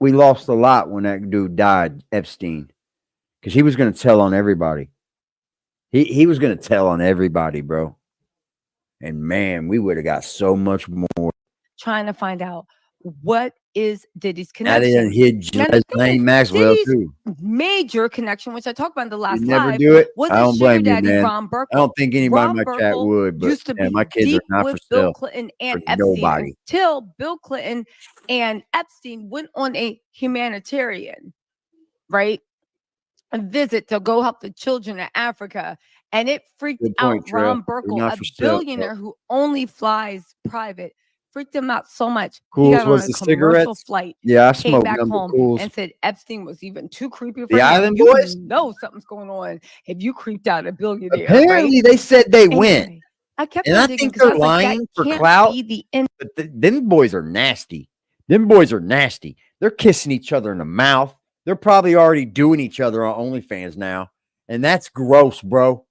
we lost a lot when that dude died, Epstein, because he was going to tell on everybody. He was going to tell on everybody, bro. And man, we would have got so much more. Trying to find out what is Diddy's Now they done connection. hit Now, the thing Ghislaine is, Maxwell Diddy's too. major connection, which I talked about in the You last never live, do it. was I his don't sugar blame you, daddy, man. Ron Burkle. I don't think anybody in Ron my chat Burkle would, but used to yeah, be my kids are deep not for with Bill sale Clinton for and Epstein nobody. until Bill Clinton and Epstein went on a humanitarian, right, a visit to go help the children in Africa. And it freaked Good out point, Trail. Ron They're Burkle, not a for sale. billionaire who only flies private. Freaked him out so much. He Cools got on was a the commercial cigarettes. flight, Yeah, I came smoked back number home, Cools. and said Epstein was even too creepy for The him. Island You Boys. know something's going on if you creeped out a billionaire, Apparently, right? they said they went, Anyway, I kept and on I digging think because I they're was like, that lying for can't clout. be the end. But them boys are nasty. Them boys are nasty. They're kissing each other in the mouth. They're probably already doing each other on OnlyFans now, and that's gross, bro.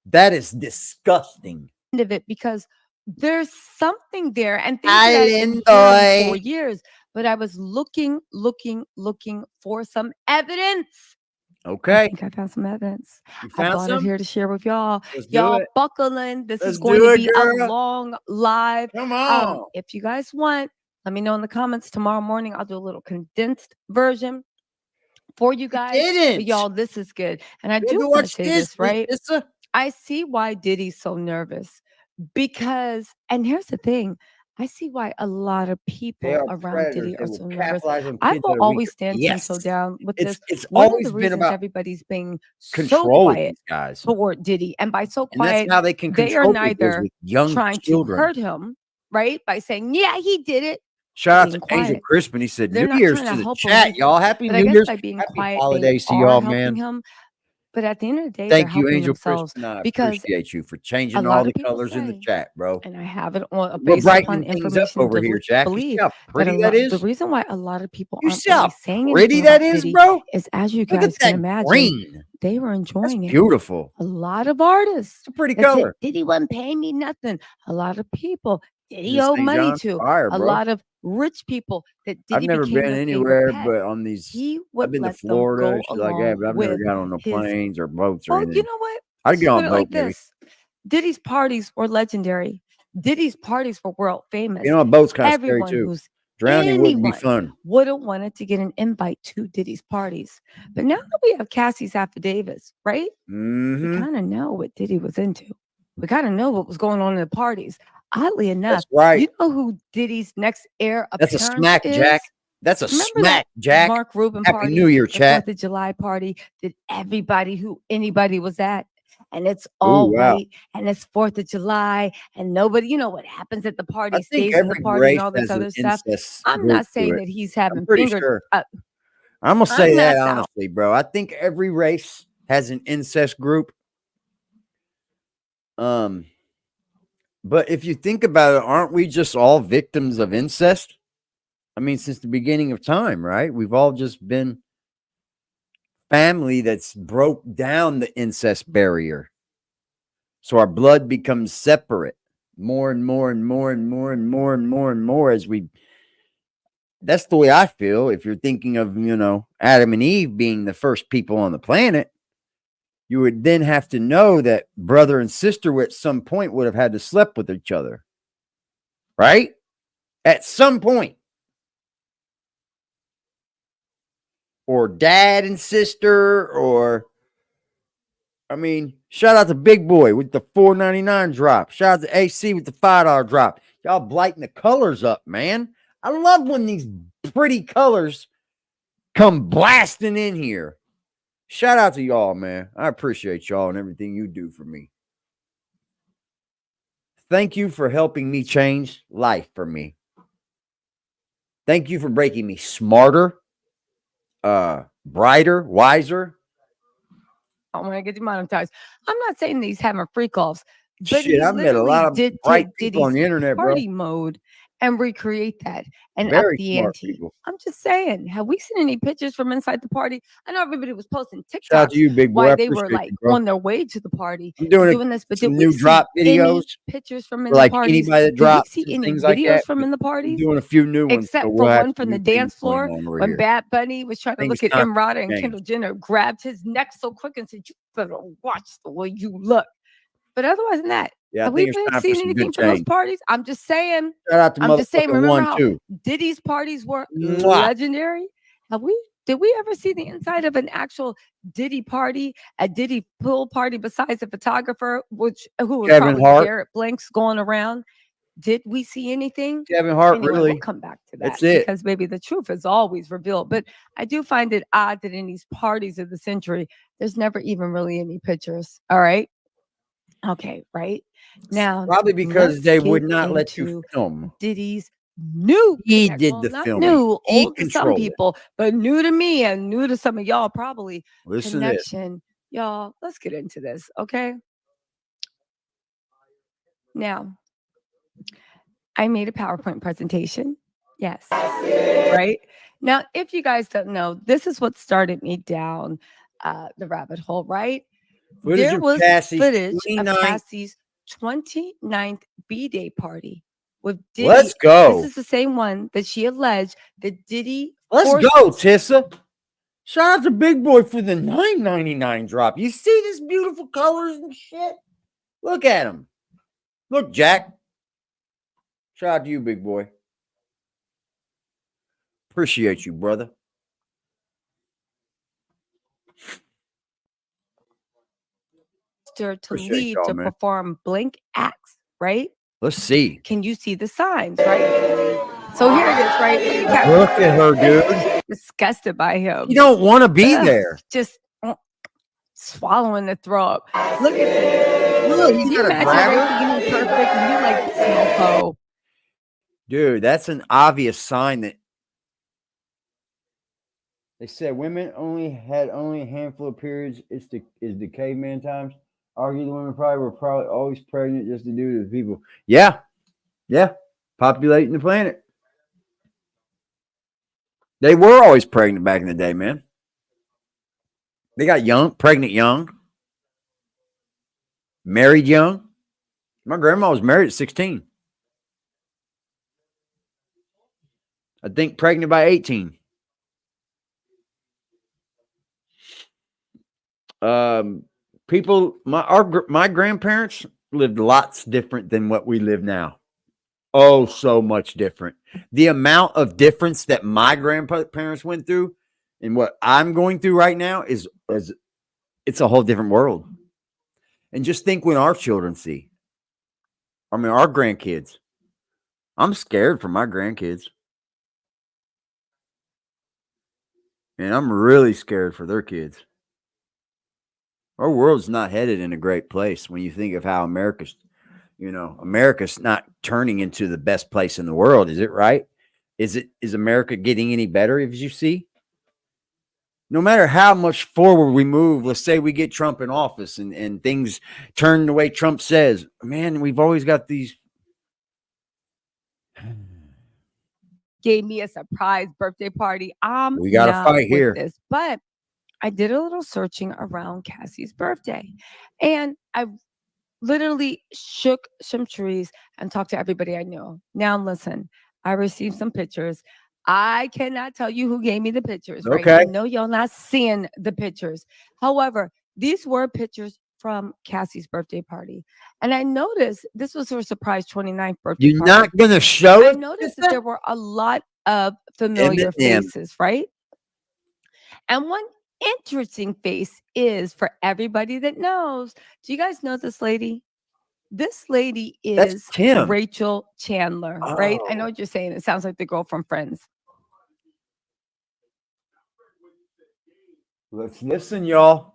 That is disgusting. Of it, because there's something there and things that I've been Island hearing for boy. years, but I was looking for some evidence. I Okay, think I found some evidence. you I found brought it some. here to share with y'all. Let's do Y'all it. buckle in. This is Let's going do to it, be a girl. long live. Come on. If you guys want, let me know in the comments tomorrow morning. I'll do a little condensed version for you guys. But Didn't. y'all, this is good. And I You do had to want to watch say this, this, right? Miss Issa. I see why Diddy's so nervous because, and here's the thing, I see why a lot of They people are around predators. Diddy They are will so nervous. capitalize on I kids will that are always weaker. stand 10 toe Yes, down with this. it's One of always the been reasons about everybody's being so control with quiet these guys, toward Diddy, and by so and that's quiet, how they can they are control people is neither with young trying to children. hurt him, right, by saying, yeah, he did it, Shout out being to Angel quiet. Crispin. He said, They're "New not Year's trying to to the help him chat, either. y'all. Happy But I New guess Year's, by being happy quiet, they holidays to are y'all, helping man. him. But at the end of the day, they're Thank you, helping Angel themselves Crispin. I because appreciate you for a changing all lot the of people colors in the say, chat, bro. and I have it on We're based upon brightening things up information over to here, Jack. You see believe how that pretty that the is? reason why a lot of people You aren't see how really saying pretty anything that about is, Diddy bro? is, as you Look at guys can that imagine, green. they were That's enjoying it. beautiful. A lot of artists It's a pretty that said color. Diddy wasn't paying me nothing. A lot of people Diddy This owed St. money John's to. fire, A bro. lot of rich people that I've Diddy never became been their favorite anywhere pet. but on these. He I've would been to let them Florida and go shit like that, along but I've never with got on no his. planes or boats or Well, you anything. know what? I'd Let's get just on put a it boat, like maybe. this. Diddy's parties were legendary. Diddy's parties were world famous. You know, a boat's kind of scary Everyone too. who's Drowning wouldn't be anyone fun. would have wanted to get an invite to Diddy's parties. But now that we have Cassie's affidavits, right? We Mm-hmm. kind of know what Diddy was into. We kind of know what was going on in the parties. Oddly enough, That's right. you know who Diddy's next heir That's a apparent smack, is? Jack. That's a Remember smack, that Jack. Mark Rubin Happy party, New Year, the chat. 4th of July party that anybody was at, and it's Ooh, all wow. white, and it's 4th of July, and nobody, you know what happens at the party I think stays at the every party and race all this has an other stuff. incest I'm group not to saying it. that he's I'm having pretty fingered. sure. I'm gonna say I'm that not sound- honestly, bro. I think every race has an incest group. But if you think about it, aren't we just all victims of incest? I mean, since the beginning of time, right? We've all just been family that's broke down the incest barrier. So our blood becomes separate more and more and more and more and more and more and more as we. That's the way I feel. If you're thinking of, Adam and Eve being the first people on the planet, you would then have to know that brother and sister at some point would have had to sleep with each other. Right? At some point. Or dad and sister, or shout out to Big Boy with the $4.99 drop. Shout out to AC with the $5 drop. Y'all blighting the colors up, man. I love when these pretty colors come blasting in here. Shout out to y'all, man. I appreciate y'all and everything you do for me. Thank you for helping me change life for me. Thank you for making me smarter, brighter, wiser. I want to get demonetized. I'm not saying that he's having freak offs, but Shit, he I've met a literally lot of did bright take people on Diddy's the internet, bro. party mode and recreate that and up Very the smart ante. people. I'm just saying, have we seen any pictures from inside the party? I know everybody was posting Shout out to TikToks you, Big Boy. I while they were appreciate like you, bro. on their way to the party I'm doing this, but some did we new see drop any videos. pictures from in For the like parties? anybody that Did we drops see and any things like videos that. from in the I'm parties? doing a few new ones. Except so for we'll have one some from the new things dance floor going on over when here. Bad Bunny was trying I to think look it's at time Imrata for and change. Kendall Jenner grabbed his neck so quick and said, "You better watch the way you look." But otherwise than that, Yeah, I have we think it's been time for seen some anything good from those change. parties? I'm just saying. Shout out to I'm just saying. motherfucking Remember one how too. Diddy's parties were Mwah. legendary? Did we ever see the inside of an actual Diddy party, a Diddy pool party besides the photographer, who was Kevin probably Hart. Garrett Blanks going around? Did we see anything? Kevin Hart, Anyway, really. we'll come back to that That's it. because maybe the truth is always revealed. But I do find it odd that in these parties of the century, there's never even really any pictures. All right. Okay, right. Now, Probably because let's they would get not let you into film. Diddy's new He connect. did Well, the not filming. new, He old to some controlled it. people, but new to me and new to some of y'all probably. Listen to this. Connection. Y'all, let's get into this, okay? Now, I made a PowerPoint presentation. Yes. Right? Now, if you guys don't know, this is what started me down the rabbit hole, right? Footage There of was Cassie's footage of 29th. Cassie's 29th B-Day party with Diddy. Let's go. This is the same one that she alleged that Diddy Let's forced. go, Tissa. Shout out to Big Boy for the $9.99 drop. You see this beautiful colors and shit? Look at him. Look, Jack. Shout out to you, Big Boy. Appreciate you, brother. To Appreciate leave y'all, to man. perform blank acts, right? Let's see. Can you see the signs, right? So here it is, right? Look at her, dude. Disgusted by him. You don't want to be Ugh, there. Just swallowing the throw up. Look at this. Look, Can he's you got a imagine grabber. everything being perfect and you like smoko? Dude, that's an obvious sign that they said women had a handful of periods. Is the caveman times. Argue the women were probably always pregnant just to do to the people. Yeah. Populating the planet. They were always pregnant back in the day, man. They got pregnant young, married young. My grandma was married at 16. I think pregnant by 18. My grandparents lived lots different than what we live now. Oh, so much different. The amount of difference that my grandparents went through and what I'm going through right now is it's a whole different world. And just think when our children see. I mean, our grandkids. I'm scared for my grandkids. And I'm really scared for their kids. Our world's not headed in a great place when you think of how America's not turning into the best place in the world, is it right? Is America getting any better as you see? No matter how much forward we move, let's say we get Trump in office and things turn the way Trump says, man, we've always got these. Gave me a surprise birthday party. We got to not fight with here. this, but I did a little searching around Cassie's birthday, and I literally shook some trees and talked to everybody I knew. Now listen, I received some pictures. I cannot tell you who gave me the pictures, right? Okay. I know y'all not seeing the pictures. However, these were pictures from Cassie's birthday party. And I noticed this was her surprise 29th birthday You're party. not going to show I it? noticed that there were a lot of familiar Eminem. faces, right? And one interesting face is for everybody that knows. Do you guys know this lady? This lady That's is Kim. Rachel Chandler, right? I know Oh. what you're saying. It sounds like the girl from Friends. Let's listen, y'all.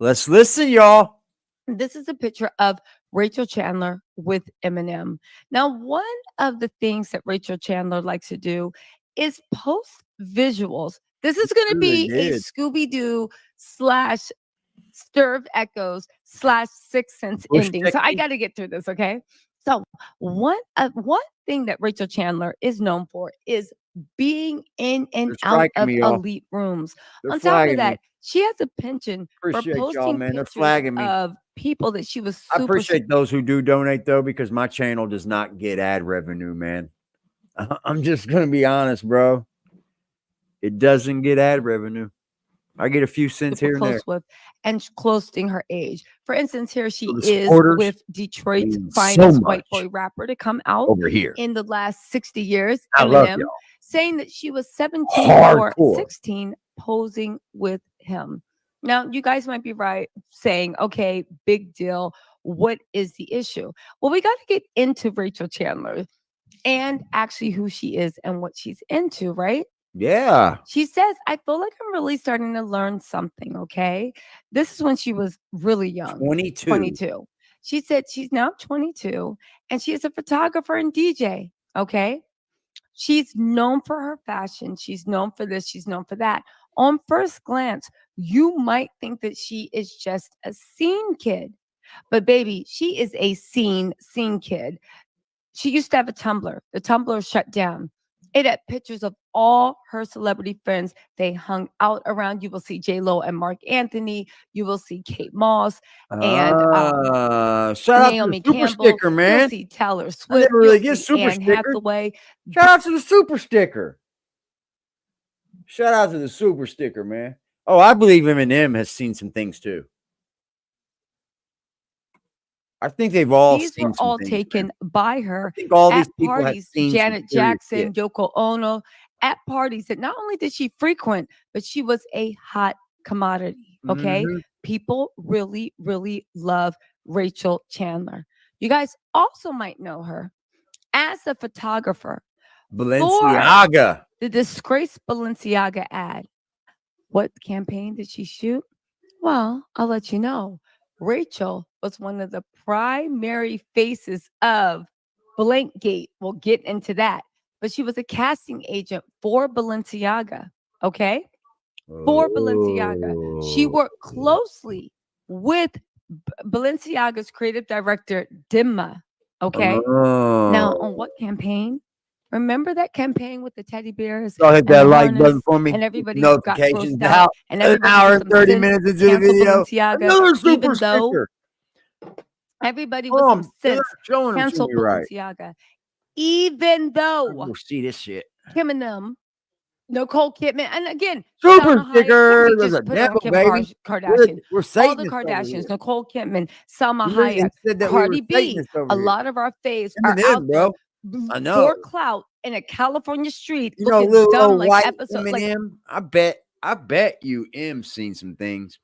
Let's listen, y'all. This is a picture of Rachel Chandler with Eminem. Now, one of the things that Rachel Chandler likes to do is post visuals. This is going to Really be a did. Scooby-Doo / Stir Echoes / Sixth Sense Bush ending. So I technique. got to get through this, okay? So one thing that Rachel Chandler is known for is being in and They're out striking of me, y'all. elite rooms. They're On top flagging of me. that, she has a penchant for Appreciate y'all, posting man. They're pictures flagging me. of people that she was I super. appreciate those who do donate, though, because my channel does not get ad revenue, man. I'm just going to be honest, bro. It doesn't get ad revenue. I get a few cents super here and there. close with and close to her age. For instance, here she So the is supporters with Detroit's mean so finest white much boy rapper to come out over here. in the last 60 years, I love Eminem, y'all. saying that she was 17 or Hardcore. 16 posing with him. Now, you guys might be right saying, okay, big deal. What is the issue? Well, we got to get into Rachel Chandler and actually who she is and what she's into, right? Yeah. She says, I feel like I'm really starting to learn something. Okay. This is when she was really young, 22. 22. She said she's now 22 and she is a photographer and DJ. Okay. She's known for her fashion. She's known for this. She's known for that. On first glance, you might think that she is just a scene kid, but baby, she is a scene kid. She used to have a Tumblr. The Tumblr shut down. It had pictures of all her celebrity friends. They hung out around. You will see J-Lo and Mark Anthony. You will see Kate Moss and Shout out to Naomi the super Campbell. sticker, You'll man. see Taylor I Swift. never really You'll get see super Anne sticker. Hathaway. Shout out to the super sticker. Shout out to the super sticker, man. Oh, I believe Eminem has seen some things too. I think they've all These seen were some all things, taken man. by I her think all at these people have parties. seen some Janet serious Jackson, shit. Yoko Ono, at parties that not only did she frequent, but she was a hot commodity. Okay. Mhm. People really, really love Rachel Chandler. You guys also might know her as a photographer for Balenciaga. the disgraced Balenciaga ad. What campaign did she shoot? Well, I'll let you know. Rachel was one of the primary faces of Blankgate. We'll get into that. But she was a casting agent for Balenciaga. Okay. For Balenciaga. She worked closely with Balenciaga's creative director, Dimma. Okay. Now, on what campaign? Remember that campaign with the teddy bears Y'all hit and that the like button harness, for me. and everybody got Notifications grossed out. out, and An everybody hour with and some 30 sense minutes into the canceled video. Balenciaga, Another super even though sticker. everybody with Oh, some I'm they're sense showing them to canceled me right. Balenciaga, even I'm though gonna see this shit. Kim and them, Nicole Kidman, and again, Super Salma Hayek. sticker. We There's a just put on devil, Kim baby. Kardashian. We're All the Satanists over Kardashians, here. Nicole Kidman, Salma You didn't even Hayek, said that we were Cardi B. Satanists over A here. lot of our faves are Eminem, out there bro. I know. for clout in a California street, You know, looking little dumb old like white episode, like Eminem. I bet you M seen some things.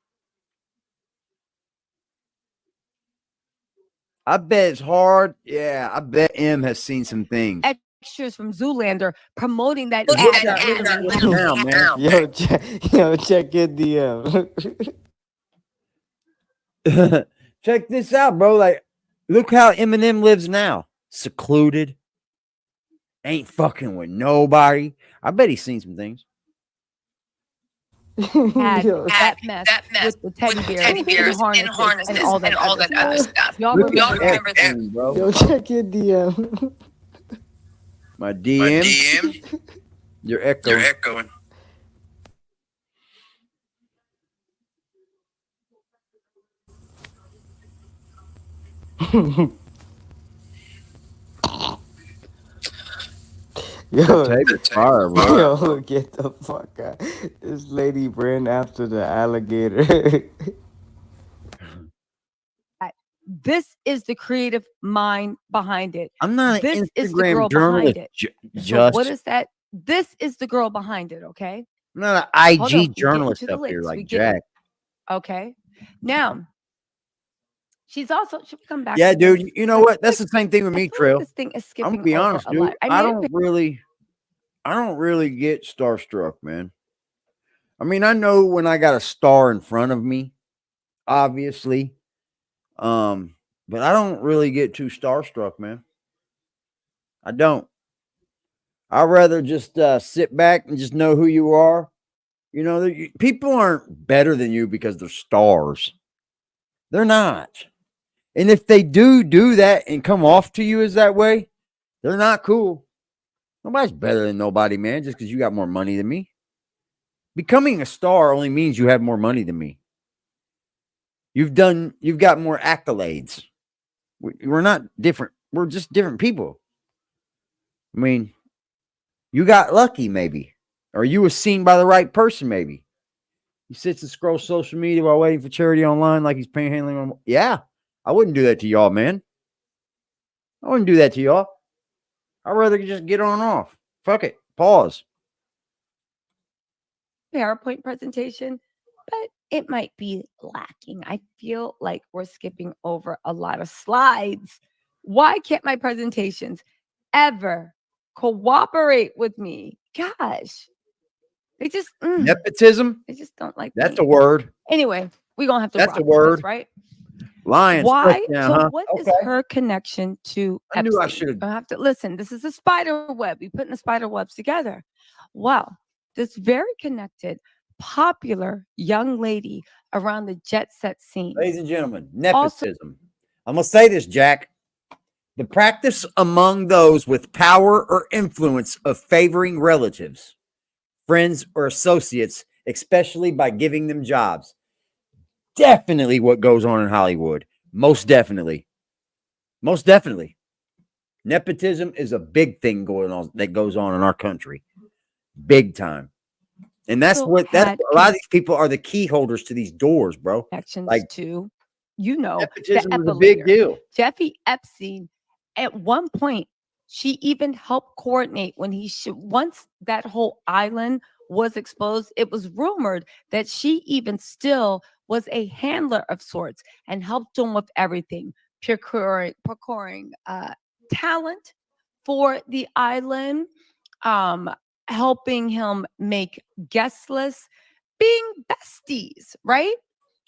I bet it's hard. Yeah, I bet M has seen some things. extras from Zoolander promoting that Look ad at that literally look now, man. Yo, check your DM. Check this out, bro. Like, look how Eminem lives now. Secluded. Ain't fucking with nobody. I bet he's seen some things. had Yo, that mess with the teddy bears and harnesses and all that other stuff. Y'all Look at remember that? Epstein, bro. yo, check your DM. My DM. You're echoing. Yo, Tape is fire, bro. yo, get the fuck out. This lady ran after the alligator. This is the creative mind behind it. I'm not an This is the Instagram girl journalist. behind it. So Just what is that? This is the girl behind it. Okay. I'm not an Hold on, IG we get journalist into the up here links. We like get- Jack. Okay. Now, she's also. Should we come back? Yeah, to dude. this? You know what? That's the same thing with I me, feel like Trill. this thing is I'm skipping gonna be over honest, a dude. lot. I don't really get starstruck, man. I mean, I know when I got a star in front of me, obviously. But I don't really get too starstruck, man. I don't. I'd rather just sit back and just know who you are. You know, people aren't better than you because they're stars. They're not. And if they do that and come off to you as that way, they're not cool. Nobody's better than nobody, man, just because you got more money than me. Becoming a star only means you have more money than me. You've got more accolades. We're not different. We're just different people. I mean, you got lucky, maybe, or you were seen by the right person, maybe. He sits and scrolls social media while waiting for charity online like he's panhandling on. Yeah, I wouldn't do that to y'all, man. I wouldn't do that to y'all. I'd rather just get on off. Fuck it. Pause. PowerPoint presentation, but it might be lacking. I feel like we're skipping over a lot of slides. Why can't my presentations ever cooperate with me? Gosh, they just Nepotism. they just don't like That's me. a word. Anyway, we're gonna have to That's rock a with this, word. right? Lions. Why? Touchdown, So huh? what is Okay. her connection to I knew I Epstein? should've- I have to listen. This is a spider web. We putting the spider webs together. Well, this very connected, popular young lady around the jet set scene. Ladies and gentlemen, Also- nepotism. I'm gonna say this, Jack. The practice among those with power or influence of favoring relatives, friends, or associates, especially by giving them jobs. Definitely what goes on in Hollywood. Most definitely. Most definitely. Nepotism is a big thing going on that goes on in our country. Big time. And that's Also what that's had a lot of these people are the key holders to these doors, bro. connections Like to, the nepotism is a big epilator. deal. Jeffrey Epstein, at one point, she even helped coordinate when once that whole island was exposed, it was rumored that she even still was a handler of sorts and helped him with everything, procuring talent for the island, helping him make guest lists, being besties, right?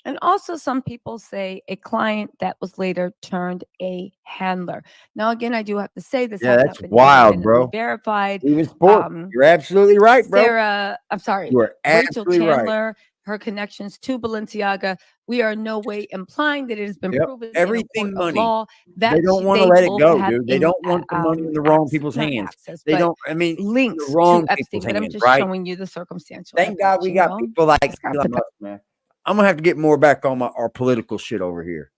And also, some people say a client that was later turned a handler. Now, again, I do have to say this Yeah, has that's not been wild, independently bro. verified. Even sport. Um, You're absolutely right, bro. You are Rachel absolutely right. Chandler, her connections to Balenciaga. We are no way implying that it has been Yep. proven in a Everything court of money. law that They don't want to let it both go, have dude. They don't want the money in the wrong people's hands. They don't. I mean, in links the wrong to people's Epstein, but I'm hands, just right? showing you the circumstantial Thank God we evidence, got people like Just gotta Elon put that- Musk, man. I'm gonna have to get more back on our political shit over here.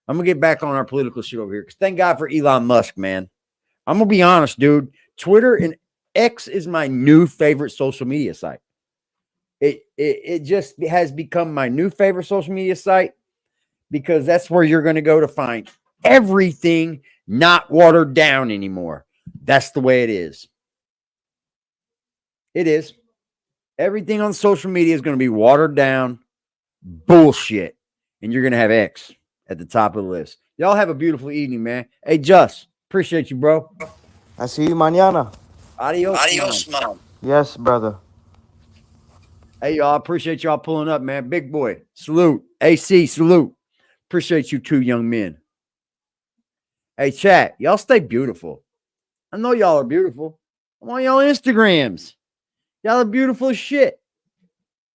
I'm gonna get back on our political shit over here because thank God for Elon Musk, man. I'm gonna be honest, dude. Twitter and X is my new favorite social media site. It just has become my new favorite social media site because that's where you're gonna go to find everything not watered down anymore. That's the way it is. It is. Everything on social media is going to be watered down bullshit. And you're going to have X at the top of the list. Y'all have a beautiful evening, man. Hey, Just, appreciate you, bro. I see you mañana. Adios, man. Yes, brother. Hey, y'all, appreciate y'all pulling up, man. Big boy, salute. AC, salute. Appreciate you two young men. Hey, chat, y'all stay beautiful. I know y'all are beautiful. I'm on y'all Instagrams. Y'all are beautiful as shit.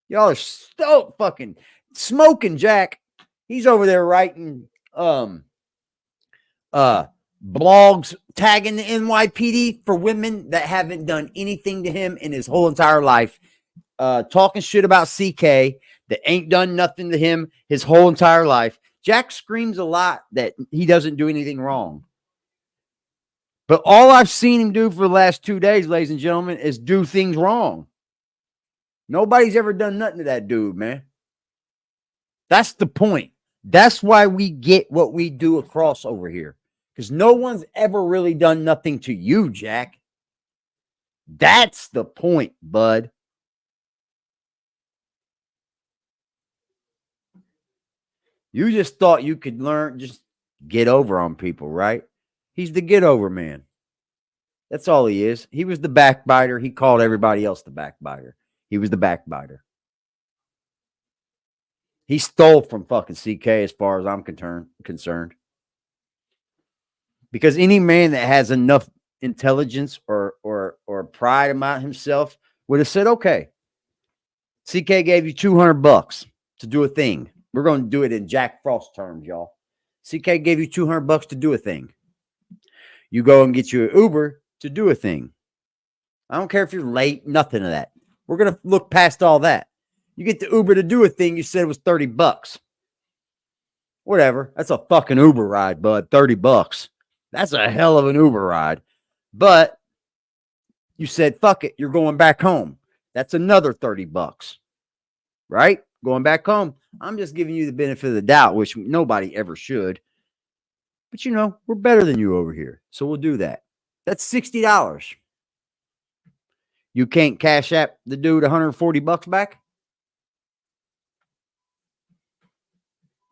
Y'all are so fucking smoking, Jack. He's over there writing blogs tagging the NYPD for women that haven't done anything to him in his whole entire life. Talking shit about CK that ain't done nothing to him his whole entire life. Jack screams a lot that he doesn't do anything wrong. But all I've seen him do for the last 2 days, ladies and gentlemen, is do things wrong. Nobody's ever done nothing to that dude, man. That's the point. That's why we get what we do across over here. Because no one's ever really done nothing to you, Jack. That's the point, bud. You just thought you could learn, just get over on people, right? He's the get over man. That's all he is. He was the backbiter. He called everybody else the backbiter. He was the backbiter. He stole from fucking CK as far as I'm concerned. Because any man that has enough intelligence or pride about himself would have said, okay, CK gave you $200 to do a thing. We're going to do it in Jack Frost terms, y'all. CK gave you $200 to do a thing. You go and get you an Uber to do a thing. I don't care if you're late, nothing of that. We're going to look past all that. You get the Uber to do a thing you said it was $30. Whatever. That's a fucking Uber ride, bud. $30. That's a hell of an Uber ride. But you said, fuck it, you're going back home. That's another $30. right? Going back home. I'm just giving you the benefit of the doubt, which nobody ever should. But you know, we're better than you over here. So we'll do that. That's $60. You can't cash app the dude $140 back?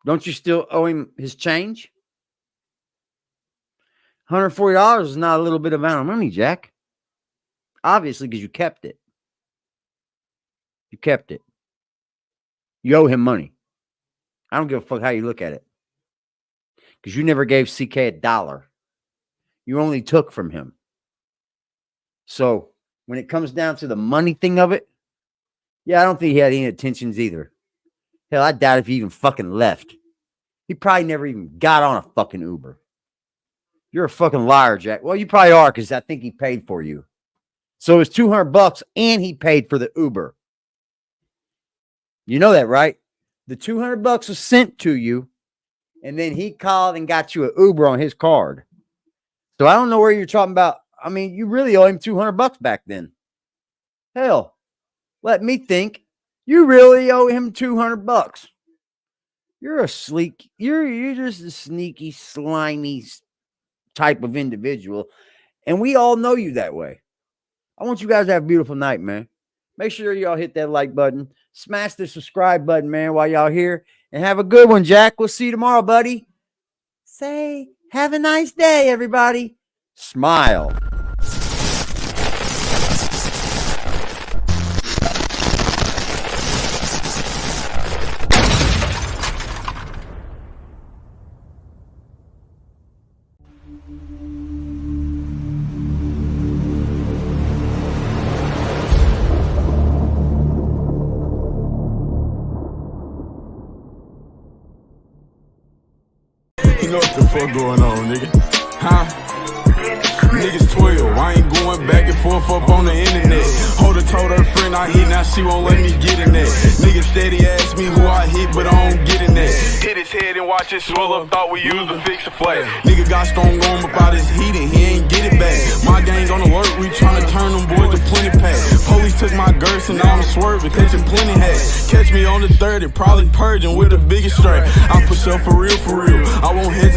Don't you still owe him his change? $140 is not a little bit amount of money, Jack. Obviously, because you kept it. You kept it. You owe him money. I don't give a fuck how you look at it. Because you never gave CK $1. You only took from him. So when it comes down to the money thing of it, yeah, I don't think he had any intentions either. Hell, I doubt if he even fucking left. He probably never even got on a fucking Uber. You're a fucking liar, Jack. Well, you probably are, because I think he paid for you. So it's $200 and he paid for the Uber. You know that, right? The $200 was sent to you, and then he called and got you an Uber on his card. So I don't know where you're talking about. I mean, you really owe him $200 back then. Hell, let me think. You really owe him $200. You're just a sneaky, slimy type of individual, and we all know you that way. I want you guys to have a beautiful night, man. Make sure y'all hit that like button, smash the subscribe button, man, while y'all here, and have a good one, Jack. We'll see you tomorrow, buddy. Say, have a nice day, everybody. Smile. You know what the fuck going on, nigga? Huh? Niggas 12, I ain't going back and forth up on the internet. Holder told her friend I hit, now she won't let me get in that. Niggas steady ask me who I hit, but I don't get in that. Hit his head and watch it swell up, thought we used to fix a flat. Nigga got strong arm about his heat and he ain't get it back. My gang on alert, we tryna turn them boys to plenty pack. Police took my girth and now I'm swerving, catching plenty hats. Catch me on the 30, probably purging with the biggest strap. I push up for real, I won't hesitate.